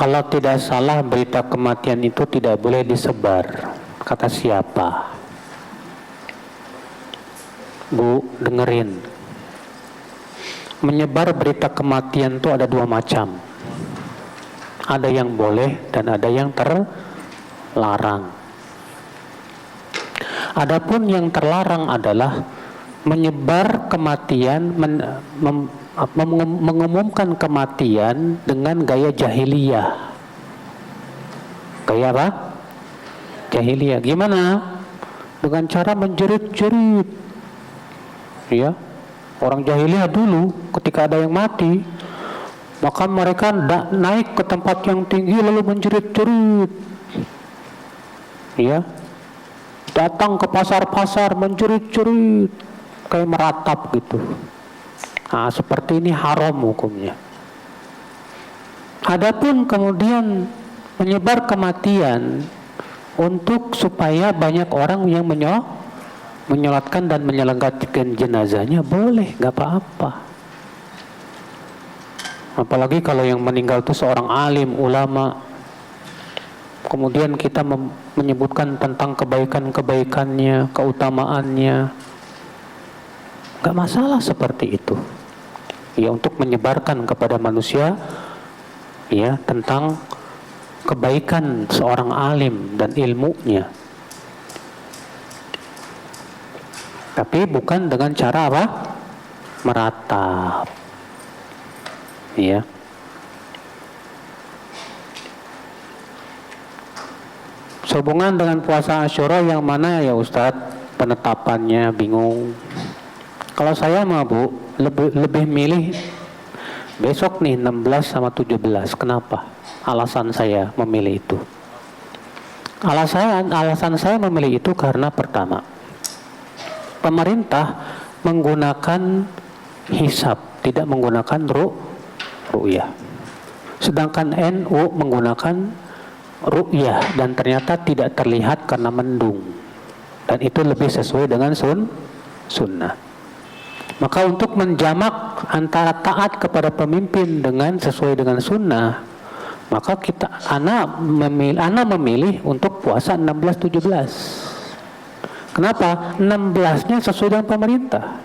Kalau tidak salah, berita kematian itu tidak boleh disebar. Kata siapa? Bu, dengerin. Menyebar berita kematian itu ada dua macam. Ada yang boleh dan ada yang terlarang. Adapun yang terlarang adalah menyebar kematian, mengumumkan kematian dengan gaya jahiliyah. Gaya apa? Jahiliyah. Gimana? Dengan cara menjerit-jerit. Ya. Orang jahiliyah dulu ketika ada yang mati, maka mereka naik ke tempat yang tinggi lalu menjerit-jerit. Ya. Datang ke pasar-pasar menjerit-jerit kayak meratap gitu. Nah, seperti ini haram hukumnya. Adapun kemudian menyebar kematian untuk supaya banyak orang yang menyolatkan dan menyelenggarakan jenazahnya, boleh, gak apa-apa. Apalagi kalau yang meninggal itu seorang alim, ulama, kemudian kita menyebutkan tentang kebaikan-kebaikannya, keutamaannya, gak masalah seperti itu. Ya, untuk menyebarkan kepada manusia ya tentang kebaikan seorang alim dan ilmunya. Tapi bukan dengan cara apa? Meratap. Ya. Sehubungan dengan puasa Asyura yang mana ya Ustadz? Penetapannya bingung. Kalau saya mah Bu, lebih milih besok nih 16 sama 17. Kenapa? Alasan saya memilih itu. Alasan saya memilih itu karena pertama, pemerintah menggunakan hisab, tidak menggunakan ru'yah. Sedangkan NU menggunakan ru'yah dan ternyata tidak terlihat karena mendung. Dan itu lebih sesuai dengan sunnah. Maka untuk menjamak antara taat kepada pemimpin dengan sesuai dengan sunnah, maka ana memilih untuk puasa 16-17. Kenapa? 16-nya sesuai dengan pemerintah,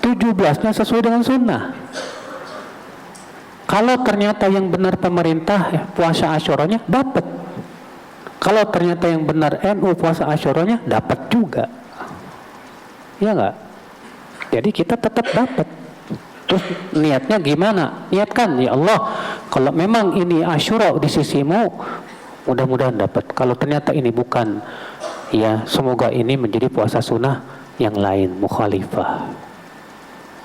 17-nya sesuai dengan sunnah. Kalau ternyata yang benar pemerintah puasa Asyuranya dapat. Kalau ternyata yang benar NU puasa Asyuranya dapat juga. Ya enggak? Jadi kita tetap dapat. Terus niatnya gimana? Niatkan, ya Allah, kalau memang ini Asyura di sisimu, mudah-mudahan dapat. Kalau ternyata ini bukan, ya semoga ini menjadi puasa sunnah yang lain, mukhalifah.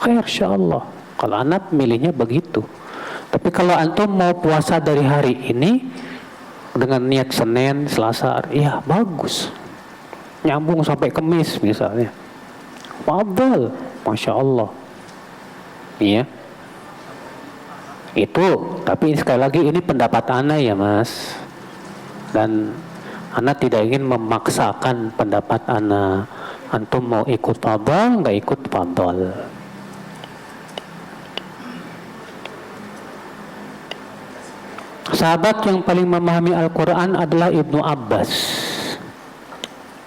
Khair insyaallah. Kalau anak milihnya begitu. Tapi kalau antum mau puasa dari hari ini dengan niat Senin, Selasa, ya bagus. Nyambung sampai Kamis misalnya. Fadhal, Masya Allah. Iya. Itu, tapi sekali lagi ini pendapat ana ya Mas. Dan ana tidak ingin memaksakan pendapat ana. Antum mau ikut fadhal, nggak ikut fadhal. Sahabat yang paling memahami Al-Quran adalah Ibnu Abbas.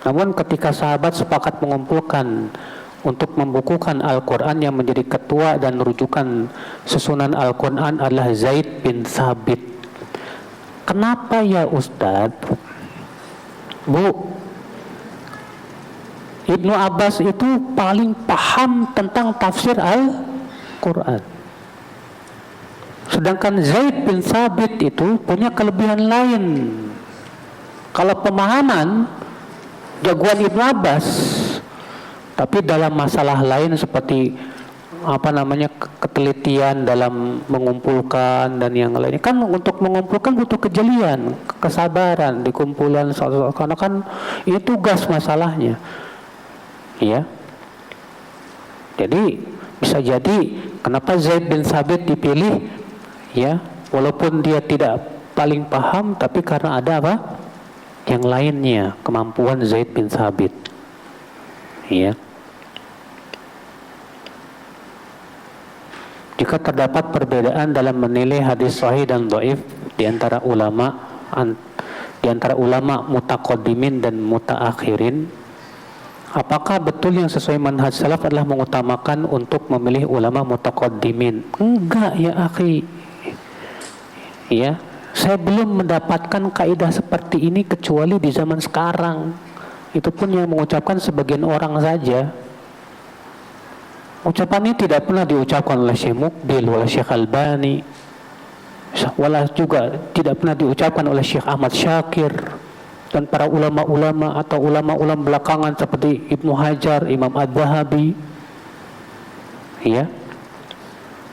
Namun ketika sahabat sepakat mengumpulkan untuk membukukan Al-Quran, yang menjadi ketua dan rujukan susunan Al-Quran adalah Zaid bin Thabit. Kenapa ya Ustadz? Bu, Ibnu Abbas itu paling paham tentang tafsir Al-Quran. Sedangkan Zaid bin Thabit itu punya kelebihan lain. Kalau pemahaman, jagoan Ibnu Abbas. Tapi dalam masalah lain seperti ketelitian dalam mengumpulkan dan yang lainnya, kan untuk mengumpulkan butuh kejelian, kesabaran di kumpulan, karena kan itu tugas masalahnya, ya. Jadi bisa jadi kenapa Zaid bin Thabit dipilih, ya, walaupun dia tidak paling paham, tapi karena ada apa? Yang lainnya, kemampuan Zaid bin Thabit. Ya. Jika terdapat perbedaan dalam menilai hadis sahih dan dhaif di antara ulama mutaqaddimin dan mutaakhirin, Apakah betul yang sesuai manhaj salaf adalah mengutamakan untuk memilih ulama mutaqaddimin? Enggak ya akhi. Ya, saya belum mendapatkan kaidah seperti ini kecuali di zaman sekarang. Itu pun yang mengucapkan sebagian orang saja. Ucapan ini tidak pernah diucapkan oleh Syekh Muqbil, oleh Syekh Albani, wala juga tidak pernah diucapkan oleh Syekh Ahmad Syakir dan para ulama-ulama atau ulama-ulama belakangan seperti Ibnu Hajar, Imam Adz-Dzahabi. Ya.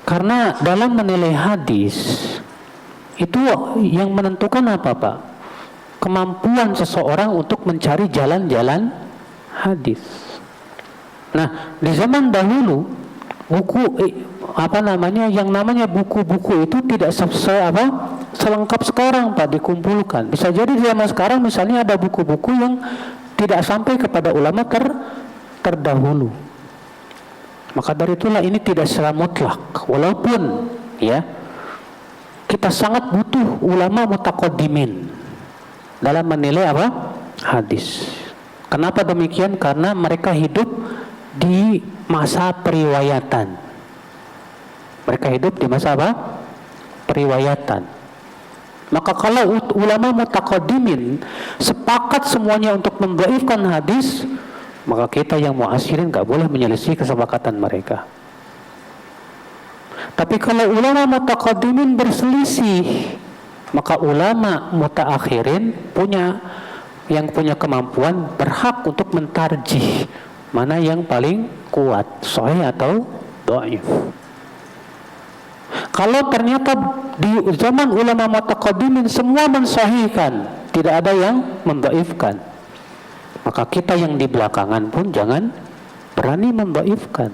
Karena dalam menilai hadis itu yang menentukan apa, Pak? Kemampuan seseorang untuk mencari jalan-jalan hadis. Nah, di zaman dahulu buku yang namanya buku-buku itu tidak selengkap sekarang, Pak, dikumpulkan. Bisa jadi di zaman sekarang misalnya ada buku-buku yang tidak sampai kepada ulama terdahulu. Maka dari itulah ini tidak secara mutlak, walaupun ya kita sangat butuh ulama mutaqaddimin dalam menilai hadis. Kenapa demikian? Karena mereka hidup di masa periwayatan. Mereka hidup di masa periwayatan. Maka kalau ulama mutaqaddimin sepakat semuanya untuk mendhaifkan hadis, maka kita yang mu'asirin gak boleh menyelisih kesepakatan mereka. Tapi kalau ulama mutaqaddimin berselisih, maka ulama mutaakhirin punya kemampuan berhak untuk mentarjih mana yang paling kuat, sahih atau dhaif. Kalau ternyata di zaman ulama mutaqaddimin semua mensahihkan, tidak ada yang mendhaifkan, maka kita yang di belakangan pun jangan berani mendhaifkan.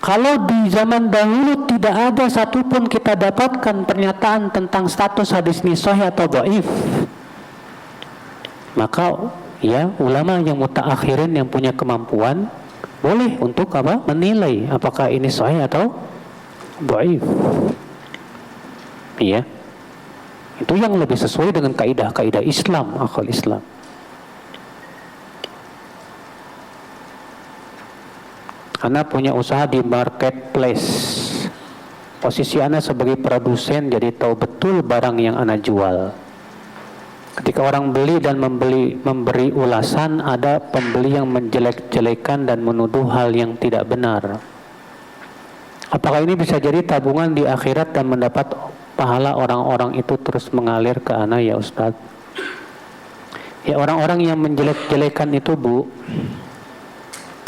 Kalau di zaman dahulu tidak ada satupun kita dapatkan pernyataan tentang status hadis ini sahih atau dhaif, maka ya ulama yang mutaakhirin yang punya kemampuan boleh untuk menilai apakah ini sahih atau dhaif. Iya. Itu yang lebih sesuai dengan kaidah-kaidah Islam, akal Islam. Ana punya usaha di marketplace. Posisi Ana sebagai produsen, jadi tahu betul barang yang Ana jual. Ketika orang beli dan memberi ulasan, ada pembeli yang menjelek-jelekan dan menuduh hal yang tidak benar. Apakah ini bisa jadi tabungan di akhirat dan mendapat pahala orang-orang itu terus mengalir ke Ana ya Ustaz? Ya, orang-orang yang menjelek-jelekan itu, Bu,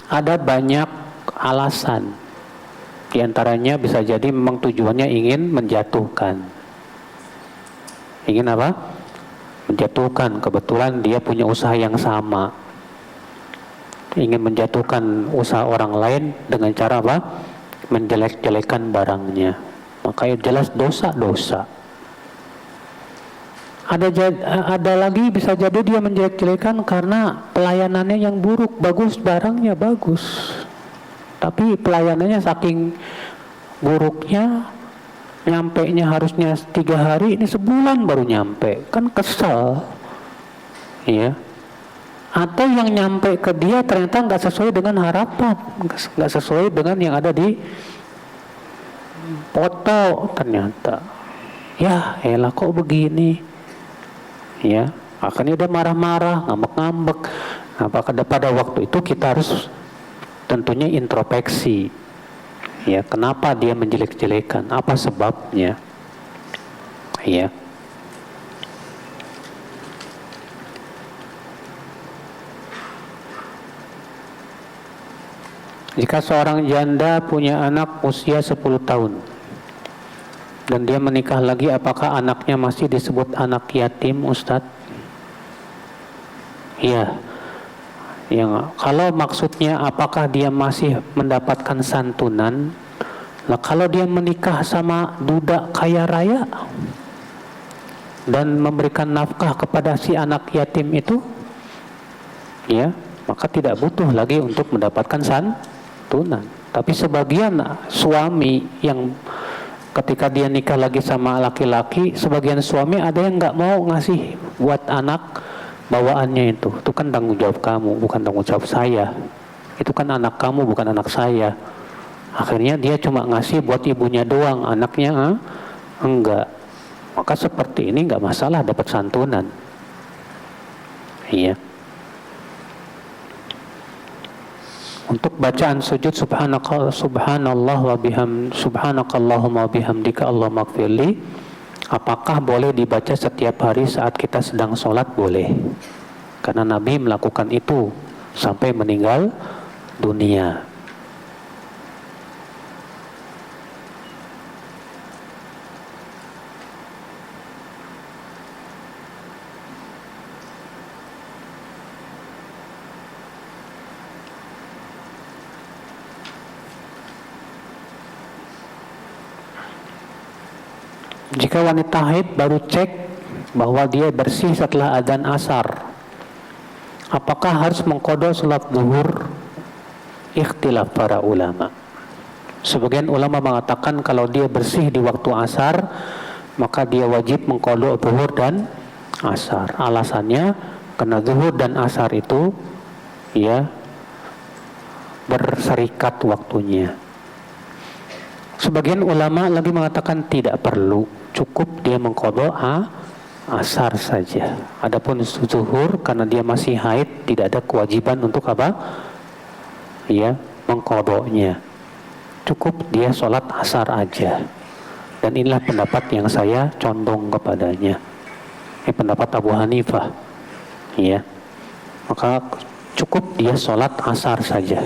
ada banyak alasan. Di antaranya bisa jadi memang tujuannya ingin menjatuhkan. Ingin apa? Menjatuhkan. Kebetulan dia punya usaha yang sama. Ingin menjatuhkan usaha orang lain dengan cara apa? Menjelek-jelekan barangnya. Maka jelas dosa-dosa. Ada lagi bisa jadi dia menjelek-jelekan karena pelayanannya yang buruk. Bagus barangnya, bagus, tapi pelayanannya saking buruknya, nyampenya harusnya 3 hari, ini sebulan baru nyampe, kan kesel, ya. Atau yang nyampe ke dia ternyata nggak sesuai dengan harapan, nggak sesuai dengan yang ada di foto ternyata. Ya, elah kok begini, ya. Akhirnya dia marah-marah, ngambek-ngambek. Nah, pada waktu itu kita harus tentunya introspeksi, ya, kenapa dia menjelek-jelekan, apa sebabnya, ya. Jika seorang janda punya anak usia 10 tahun dan dia menikah lagi, apakah anaknya masih disebut anak yatim, Ustadz? Ya. Yang kalau maksudnya apakah dia masih mendapatkan santunan? Nah, kalau dia menikah sama duda kaya raya dan memberikan nafkah kepada si anak yatim itu, ya, maka tidak butuh lagi untuk mendapatkan santunan. Tapi sebagian suami yang ketika dia nikah lagi sama laki-laki, sebagian suami ada yang nggak mau ngasih buat anak bawaannya itu kan tanggung jawab kamu, bukan tanggung jawab saya. Itu kan anak kamu, bukan anak saya. Akhirnya dia cuma ngasih buat ibunya doang, anaknya enggak. Maka seperti ini enggak masalah dapat santunan. Iya. Untuk bacaan sujud subhanallah wa subhanakallahumma wa bihamdika Allahumma ighfirli, apakah boleh dibaca setiap hari saat kita sedang sholat? Boleh. Karena Nabi melakukan itu sampai meninggal dunia. Jika wanita haid baru cek bahwa dia bersih setelah adzan asar, apakah harus mengqadha salat zuhur? Ikhtilaf para ulama. Sebagian ulama mengatakan kalau dia bersih di waktu asar, maka dia wajib mengqadha zuhur dan asar. Alasannya karena zuhur dan asar itu ya berserikat waktunya. Sebagian ulama lagi mengatakan tidak perlu, cukup dia mengqadha asar saja. Adapun zuhur karena dia masih haid tidak ada kewajiban untuk apa? Ya, mengqadhanya. Cukup dia sholat asar aja. Dan inilah pendapat yang saya condong kepadanya. Ini pendapat Abu Hanifah. Ya. Maka cukup dia sholat asar saja.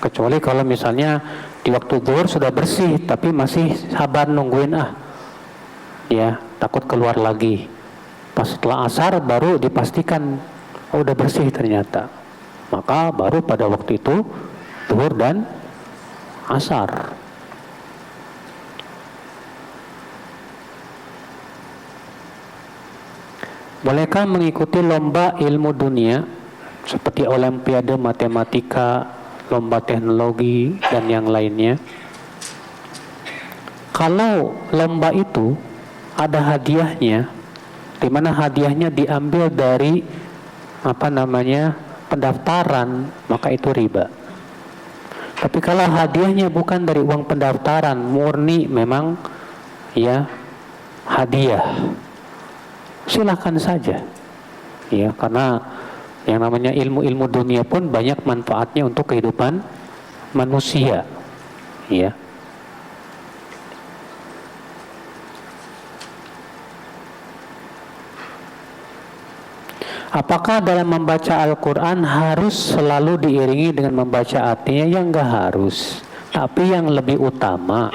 Kecuali kalau misalnya di waktu zuhur sudah bersih tapi masih sabar nungguin ya takut keluar lagi, pas setelah asar baru dipastikan udah bersih ternyata, maka baru pada waktu itu zuhur dan asar. Bolehkah mengikuti lomba ilmu dunia seperti olimpiade matematika, lomba teknologi dan yang lainnya? Kalau lomba itu ada hadiahnya, di mana hadiahnya diambil dari pendaftaran, maka itu riba. Tapi kalau hadiahnya bukan dari uang pendaftaran, murni memang ya hadiah, silahkan saja. Ya, karena yang namanya ilmu-ilmu dunia pun banyak manfaatnya untuk kehidupan manusia. Ya. Apakah dalam membaca Al-Quran harus selalu diiringi dengan membaca artinya? Ya enggak harus. Tapi yang lebih utama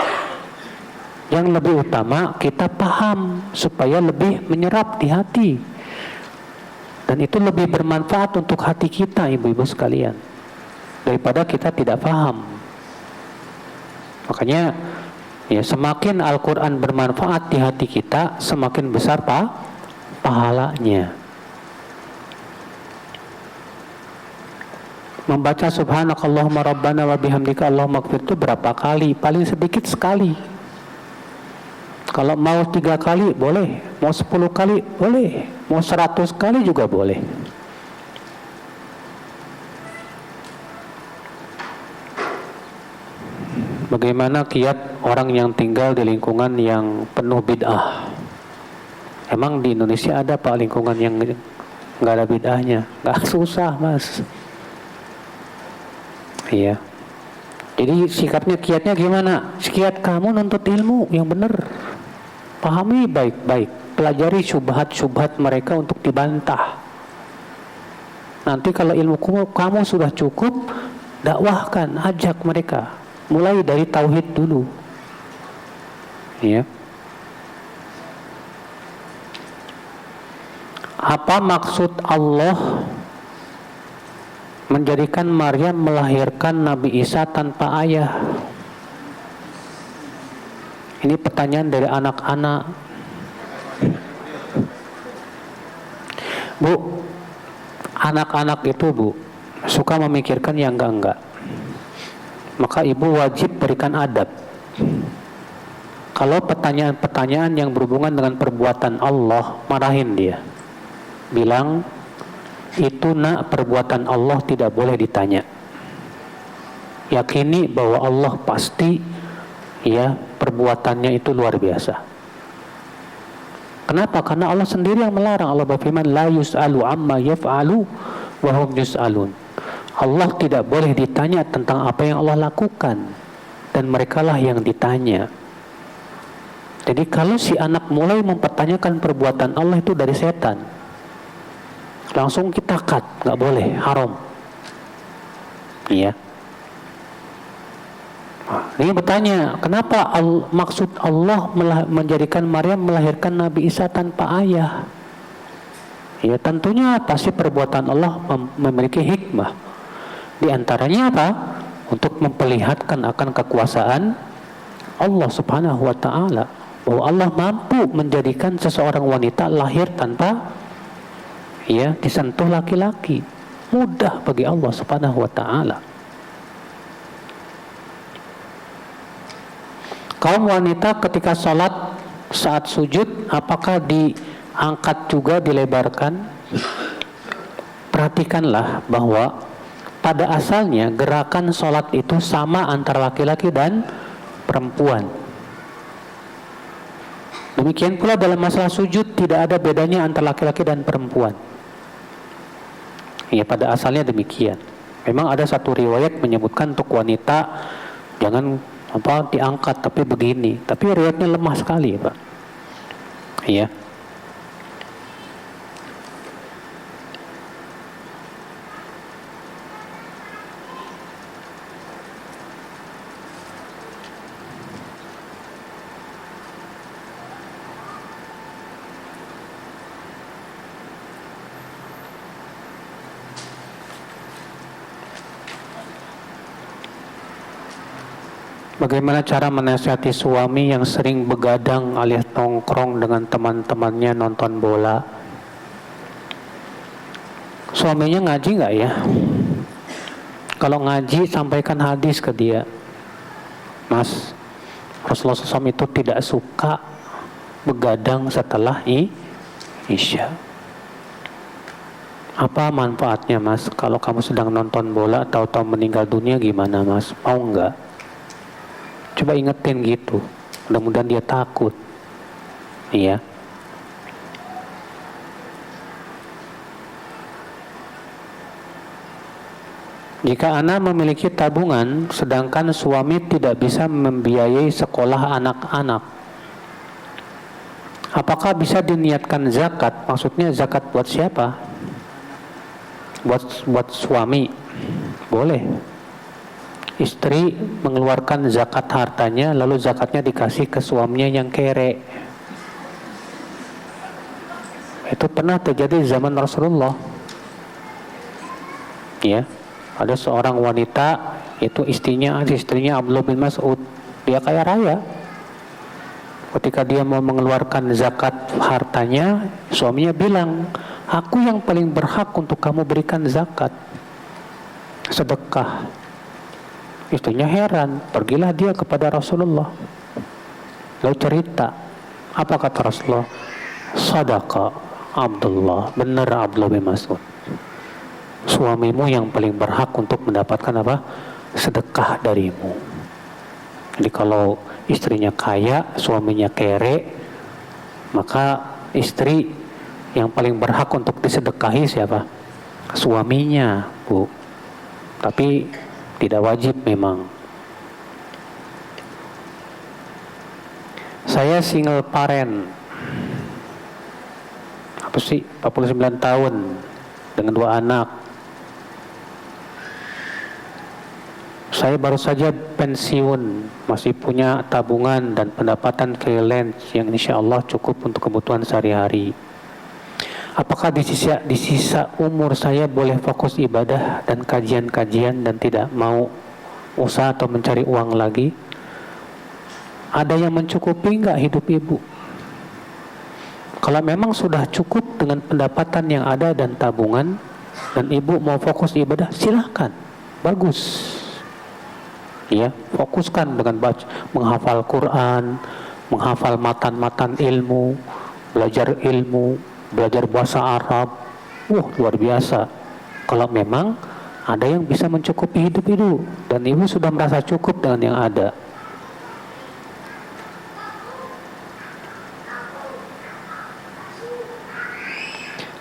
kita paham supaya lebih menyerap di hati. Dan itu lebih bermanfaat untuk hati kita, ibu-ibu sekalian, daripada kita tidak paham. Makanya ya semakin Al-Quran bermanfaat di hati kita, semakin besar pahalanya. Membaca subhanakallahumma rabbana wa bihamdika Allahumma ighfir itu berapa kali? Paling sedikit sekali. Kalau mau 3 kali boleh, mau 10 kali boleh, mau 100 kali juga boleh. Bagaimana kiat orang yang tinggal di lingkungan yang penuh bid'ah? Emang di Indonesia ada pak lingkungan yang nggak ada bid'ahnya? Nggak, susah mas. Iya. Jadi sikapnya, kiatnya gimana? Kiat kamu nuntut ilmu yang benar. Pahami baik-baik, pelajari syubhat-syubhat mereka untuk dibantah. Nanti kalau ilmu kamu sudah cukup, dakwahkan, ajak mereka. Mulai dari tauhid dulu. Ya. Apa maksud Allah menjadikan Maryam melahirkan Nabi Isa tanpa ayah? Ini pertanyaan dari anak-anak. Bu, anak-anak itu bu suka memikirkan yang enggak. Maka ibu wajib berikan adab. Kalau pertanyaan-pertanyaan yang berhubungan dengan perbuatan Allah, marahin dia. Bilang, itu nak perbuatan Allah tidak boleh ditanya. Yakini bahwa Allah pasti ya perbuatannya itu luar biasa. Kenapa? Karena Allah sendiri yang melarang. Allah berfirman, la yus'alu amma yaf'alu wa hum yus'alun. Allah tidak boleh ditanya tentang apa yang Allah lakukan, dan merekalah yang ditanya. Jadi kalau si anak mulai mempertanyakan perbuatan Allah, itu dari setan. Langsung kita cut, nggak boleh, haram. Iya. Ini bertanya, kenapa maksud Allah menjadikan Maryam melahirkan Nabi Isa tanpa ayah? Ya tentunya pasti perbuatan Allah memiliki hikmah. Di antaranya apa? Untuk memperlihatkan akan kekuasaan Allah Subhanahu wa Ta'ala, bahwa Allah mampu menjadikan seseorang wanita lahir tanpa ya disentuh laki-laki. Mudah bagi Allah Subhanahu wa Ta'ala. Kaum wanita ketika sholat saat sujud, apakah diangkat juga, dilebarkan? Perhatikanlah bahwa pada asalnya gerakan sholat itu sama antara laki-laki dan perempuan. Demikian pula dalam masalah sujud tidak ada bedanya antara laki-laki dan perempuan. Ya pada asalnya demikian. Memang ada satu riwayat menyebutkan untuk wanita jangan diangkat tapi begini. Tapi riwayatnya lemah sekali, Pak. Iya. Bagaimana cara menasihati suami yang sering begadang alias nongkrong dengan teman-temannya nonton bola? Suaminya ngaji nggak ya? Kalau ngaji, sampaikan hadis ke dia. Mas, Rasulullah SAW itu tidak suka begadang setelah Isya. Apa manfaatnya, Mas? Kalau kamu sedang nonton bola, tahu-tahu meninggal dunia gimana, Mas? Mau nggak? Coba ingetin gitu. Mudah-mudahan dia takut. Iya. Jika Anda memiliki tabungan, sedangkan suami tidak bisa membiayai sekolah anak-anak, apakah bisa diniatkan zakat? Maksudnya zakat buat siapa? Buat suami. Boleh. Istri mengeluarkan zakat hartanya, lalu zakatnya dikasih ke suaminya yang kere. Itu pernah terjadi zaman Rasulullah. Ya, ada seorang wanita, itu istrinya Abdullah bin Mas'ud. Dia kaya raya. Ketika dia mau mengeluarkan zakat hartanya, suaminya bilang, aku yang paling berhak untuk kamu berikan zakat, sedekah. Istrinya heran, pergilah dia kepada Rasulullah. Lalu cerita, apa kata Rasulullah? Sadaqa Abdullah, benar Abdullah bin Mas'ud. Suamimu yang paling berhak untuk mendapatkan apa? Sedekah darimu. Jadi kalau istrinya kaya, suaminya kere, maka istri yang paling berhak untuk disedekahi siapa? Suaminya, Bu. Tapi tidak wajib memang. Saya single parent. Apa sih? 49 tahun dengan 2 anak. Saya baru saja pensiun, masih punya tabungan dan pendapatan freelance yang insya Allah cukup untuk kebutuhan sehari-hari. Apakah di sisa umur saya boleh fokus ibadah dan kajian-kajian dan tidak mau usaha atau mencari uang lagi? Ada yang mencukupi nggak hidup ibu? Kalau memang sudah cukup dengan pendapatan yang ada dan tabungan, dan ibu mau fokus ibadah, silahkan, bagus. Ya, fokuskan dengan menghafal Quran, menghafal matan-matan ilmu, belajar bahasa Arab. Luar biasa. Kalau memang ada yang bisa mencukupi hidup itu, dan ibu sudah merasa cukup dengan yang ada.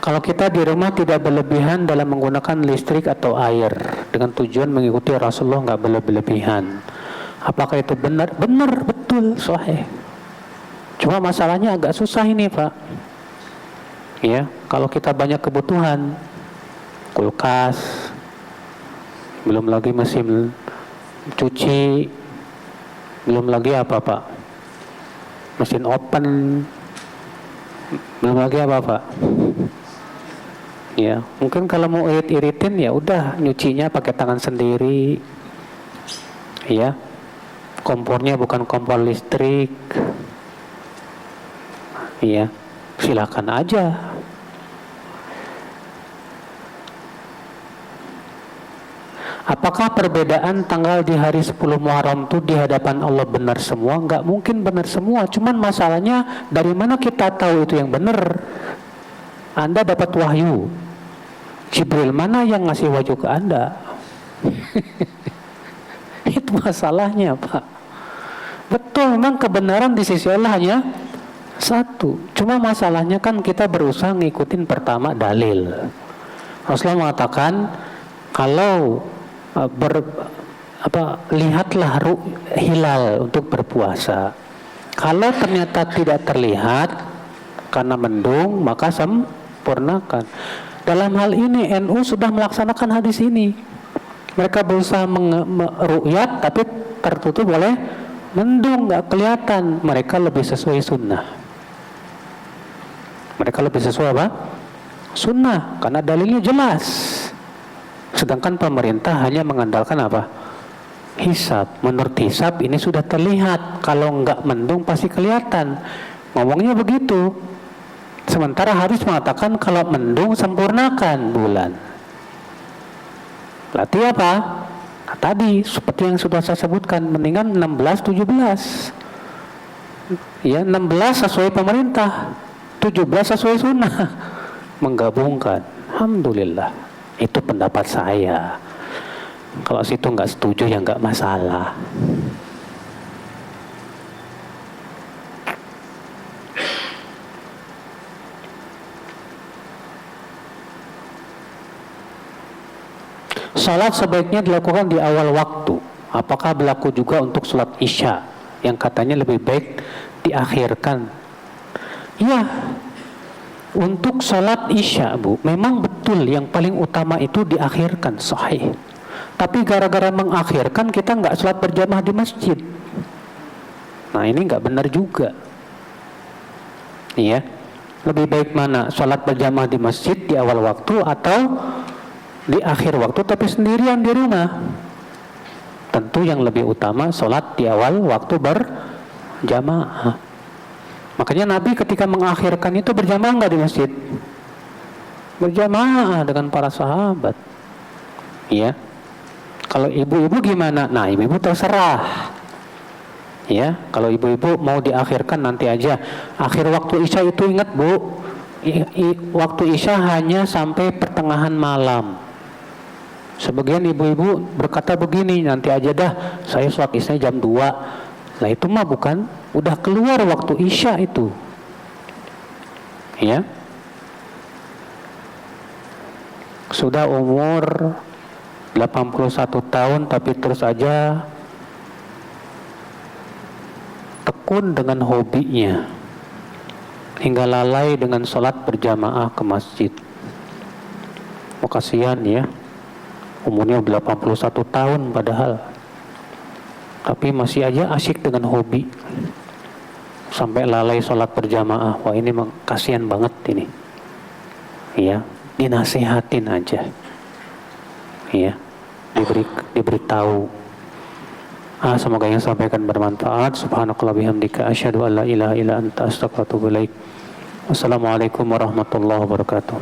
Kalau kita di rumah tidak berlebihan dalam menggunakan listrik atau air dengan tujuan mengikuti Rasulullah, nggak berlebihan. Apakah itu benar? Benar, betul, sahih. Cuma masalahnya agak susah ini, Pak. Ya, kalau kita banyak kebutuhan, kulkas, belum lagi mesin cuci, belum lagi apa, Pak? Mesin oven, belum lagi apa, Pak? Ya, mungkin kalau mau irit-iritin ya udah nyucinya pakai tangan sendiri. Ya. Kompornya bukan kompor listrik. Ya, silakan aja. Apakah perbedaan tanggal di hari 10 Muharram itu di hadapan Allah benar semua? Enggak mungkin benar semua. Cuman masalahnya dari mana kita tahu itu yang benar? Anda dapat wahyu. Jibril mana yang ngasih wahyu ke Anda? Itu masalahnya, Pak. Betul, memang kebenaran di sisi Allah hanya satu. Cuma masalahnya kan kita berusaha ngikutin pertama dalil. Rasulullah mengatakan kalau lihatlah hilal untuk berpuasa. Kalau ternyata tidak terlihat karena mendung, maka sempurnakan. Dalam hal ini NU sudah melaksanakan hadis ini. Mereka berusaha meru'yat tapi tertutup oleh mendung, nggak kelihatan. Mereka lebih sesuai sunnah. Mereka lebih sesuai apa? Sunnah, karena dalilnya jelas. Sedangkan pemerintah hanya mengandalkan apa? Hisab. Menurut hisab ini sudah terlihat. Kalau nggak mendung pasti kelihatan. Ngomongnya begitu. Sementara hadis mengatakan kalau mendung sempurnakan bulan. Berarti apa? Nah, tadi seperti yang sudah saya sebutkan, mendingan 16-17. Ya, 16 sesuai pemerintah, 17 sesuai sunnah. Menggabungkan. Alhamdulillah. Itu pendapat saya. Kalau situ nggak setuju ya nggak masalah. Salat sebaiknya dilakukan di awal waktu. Apakah berlaku juga untuk salat Isya yang katanya lebih baik diakhirkan? Iya. Untuk salat Isya, Bu, memang betul yang paling utama itu diakhirkan, sahih. Tapi gara-gara mengakhirkan kita nggak salat berjamaah di masjid. Nah, ini nggak benar juga. Iya. Lebih baik mana? Salat berjamaah di masjid di awal waktu atau di akhir waktu tapi sendirian di rumah? Tentu yang lebih utama sholat di awal waktu berjamaah. Makanya Nabi ketika mengakhirkan itu berjamaah nggak di masjid? Berjamaah dengan para sahabat. Ya. Kalau ibu-ibu gimana? Nah, ibu-ibu terserah. Ya, kalau ibu-ibu mau diakhirkan nanti aja. Akhir waktu Isya itu ingat, Bu, waktu Isya hanya sampai pertengahan malam. Sebagian ibu-ibu berkata begini, nanti aja dah, saya sholat Isya jam 2. Nah itu mah bukan, udah keluar waktu Isya itu. Ya. Sudah umur 81 tahun tapi terus aja tekun dengan hobinya. Hingga lalai dengan sholat berjamaah ke masjid. Kasihan ya. Umurnya 81 tahun padahal. Tapi masih aja asyik dengan hobi. Sampai lalai sholat berjamaah. Wah, ini kasihan banget ini. Ya, dinasihatin aja. Ya, diberitahu. Semoga yang sampaikan bermanfaat. Subhanakallah bihamdika asyhadu an la ilaha illa anta astaghfiruka wa atubu ilaik. Wassalamualaikum warahmatullahi wabarakatuh.